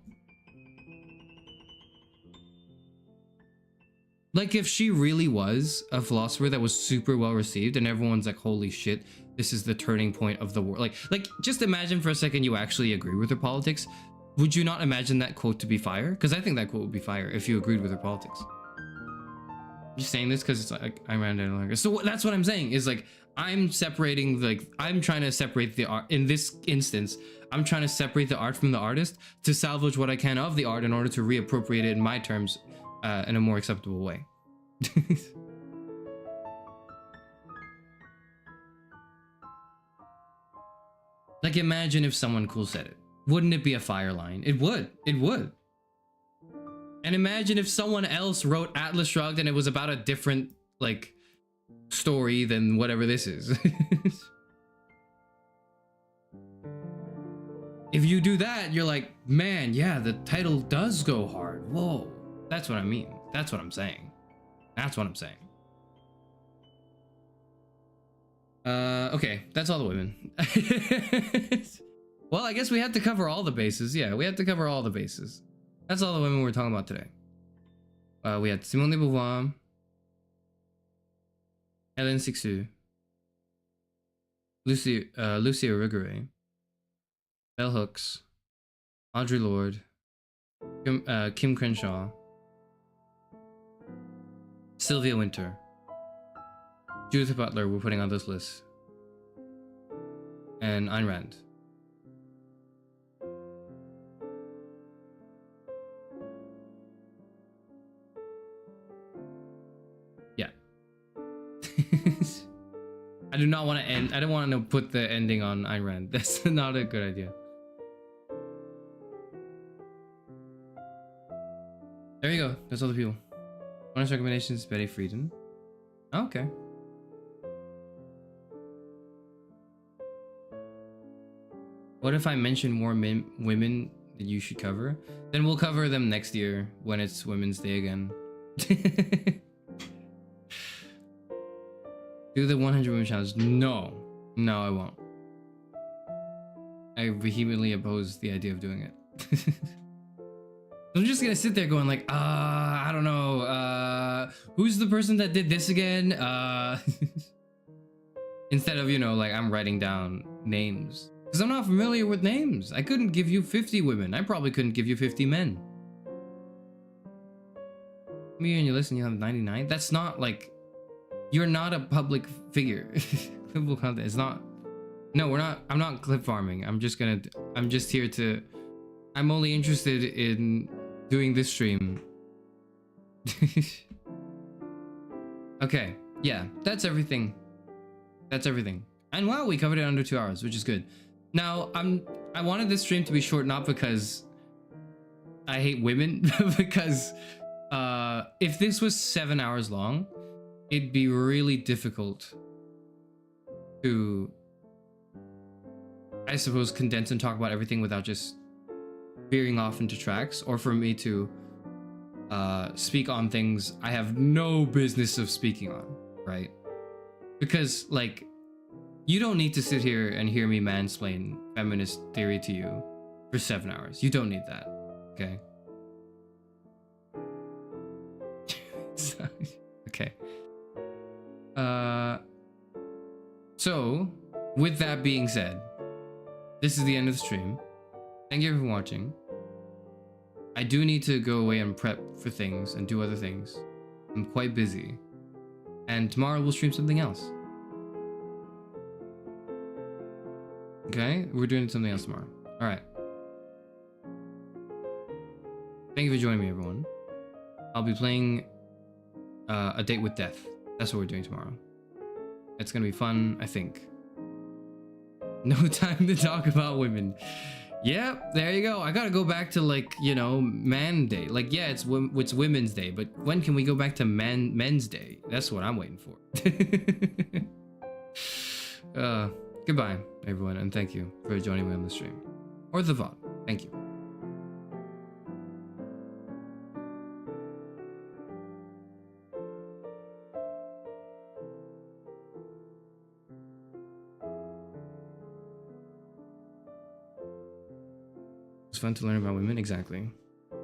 S5: Like if she really was a philosopher that was super well received and everyone's like, holy shit, this is the turning point of the world. Like just imagine for a second you actually agree with her politics. Would you not imagine that quote to be fire? Because I think that quote would be fire if you agreed with her politics. I'm just saying this because it's like I'm Rand no longer. So that's what I'm saying is like I'm separating, like I'm trying to separate the art. In this instance, I'm trying to separate the art from the artist to salvage what I can of the art in order to reappropriate it in my terms in a more acceptable way. Like imagine if someone cool said it. Wouldn't it be a fire line? It would. It would. And imagine if someone else wrote Atlas Shrugged and it was about a different, like, story than whatever this is. If you do that, you're like, man, yeah, the title does go hard. Whoa. That's what I mean. That's what I'm saying. That's what I'm saying. Okay, that's all the women. Well, I guess we had to cover all the bases. Yeah, we had to cover all the bases. That's all the women we're talking about today. We had Simone de Beauvoir, Hélène Cixous, Luce Irigaray, Bell Hooks, Audre Lorde, Kim Crenshaw, Sylvia Wynter, Judith Butler, we're putting on this list, and Ayn Rand. Yeah. I do not want to end. I don't want to put the ending on Ayn Rand. That's not a good idea. There you go. That's all the people. Bonus recommendations: Betty Friedan. Oh, okay. What if I mention more women that you should cover? Then we'll cover them next year when it's Women's Day again. Do the 100 women challenge? No, I won't. I vehemently oppose the idea of doing it. I'm just gonna sit there going like, I don't know, who's the person that did this again? Instead of, you know, like I'm writing down names. Because I'm not familiar with names. I couldn't give you 50 women. I probably couldn't give you 50 men. Me and you listen, you have 99? That's not like, you're not a public figure. Clippable content, it's not. No, we're not, I'm not clip farming. I'm just here to, I'm only interested in doing this stream. Okay, yeah, that's everything. That's everything. And wow, we covered it under 2 hours, which is good. Now, I wanted this stream to be short, not because I hate women, because if this was 7 hours long, it'd be really difficult to, I suppose, condense and talk about everything without just veering off into tracks, or for me to speak on things I have no business of speaking on, right? Because, like, you don't need to sit here and hear me mansplain feminist theory to you for 7 hours. You don't need that, okay? Okay. So, with that being said, this is the end of the stream. Thank you for watching. I do need to go away and prep for things and do other things. I'm quite busy. And tomorrow we'll stream something else. Okay, we're doing something else tomorrow. All right. Thank you for joining me, everyone. I'll be playing A Date with Death. That's what we're doing tomorrow. It's gonna be fun, I think. No time to talk about women. Yep, there you go. I gotta go back to, like, you know, Man Day. Like, yeah, it's Women's Day, but when can we go back to Men's Day? That's what I'm waiting for. Goodbye, everyone, and thank you for joining me on the stream. Or the VOD. Thank you. It's fun to learn about women, exactly.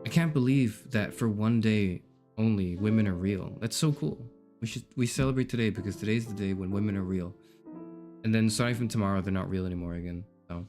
S5: I can't believe that for one day only, women are real. That's so cool. We celebrate today because today's the day when women are real. And then starting from tomorrow, they're not real anymore again. So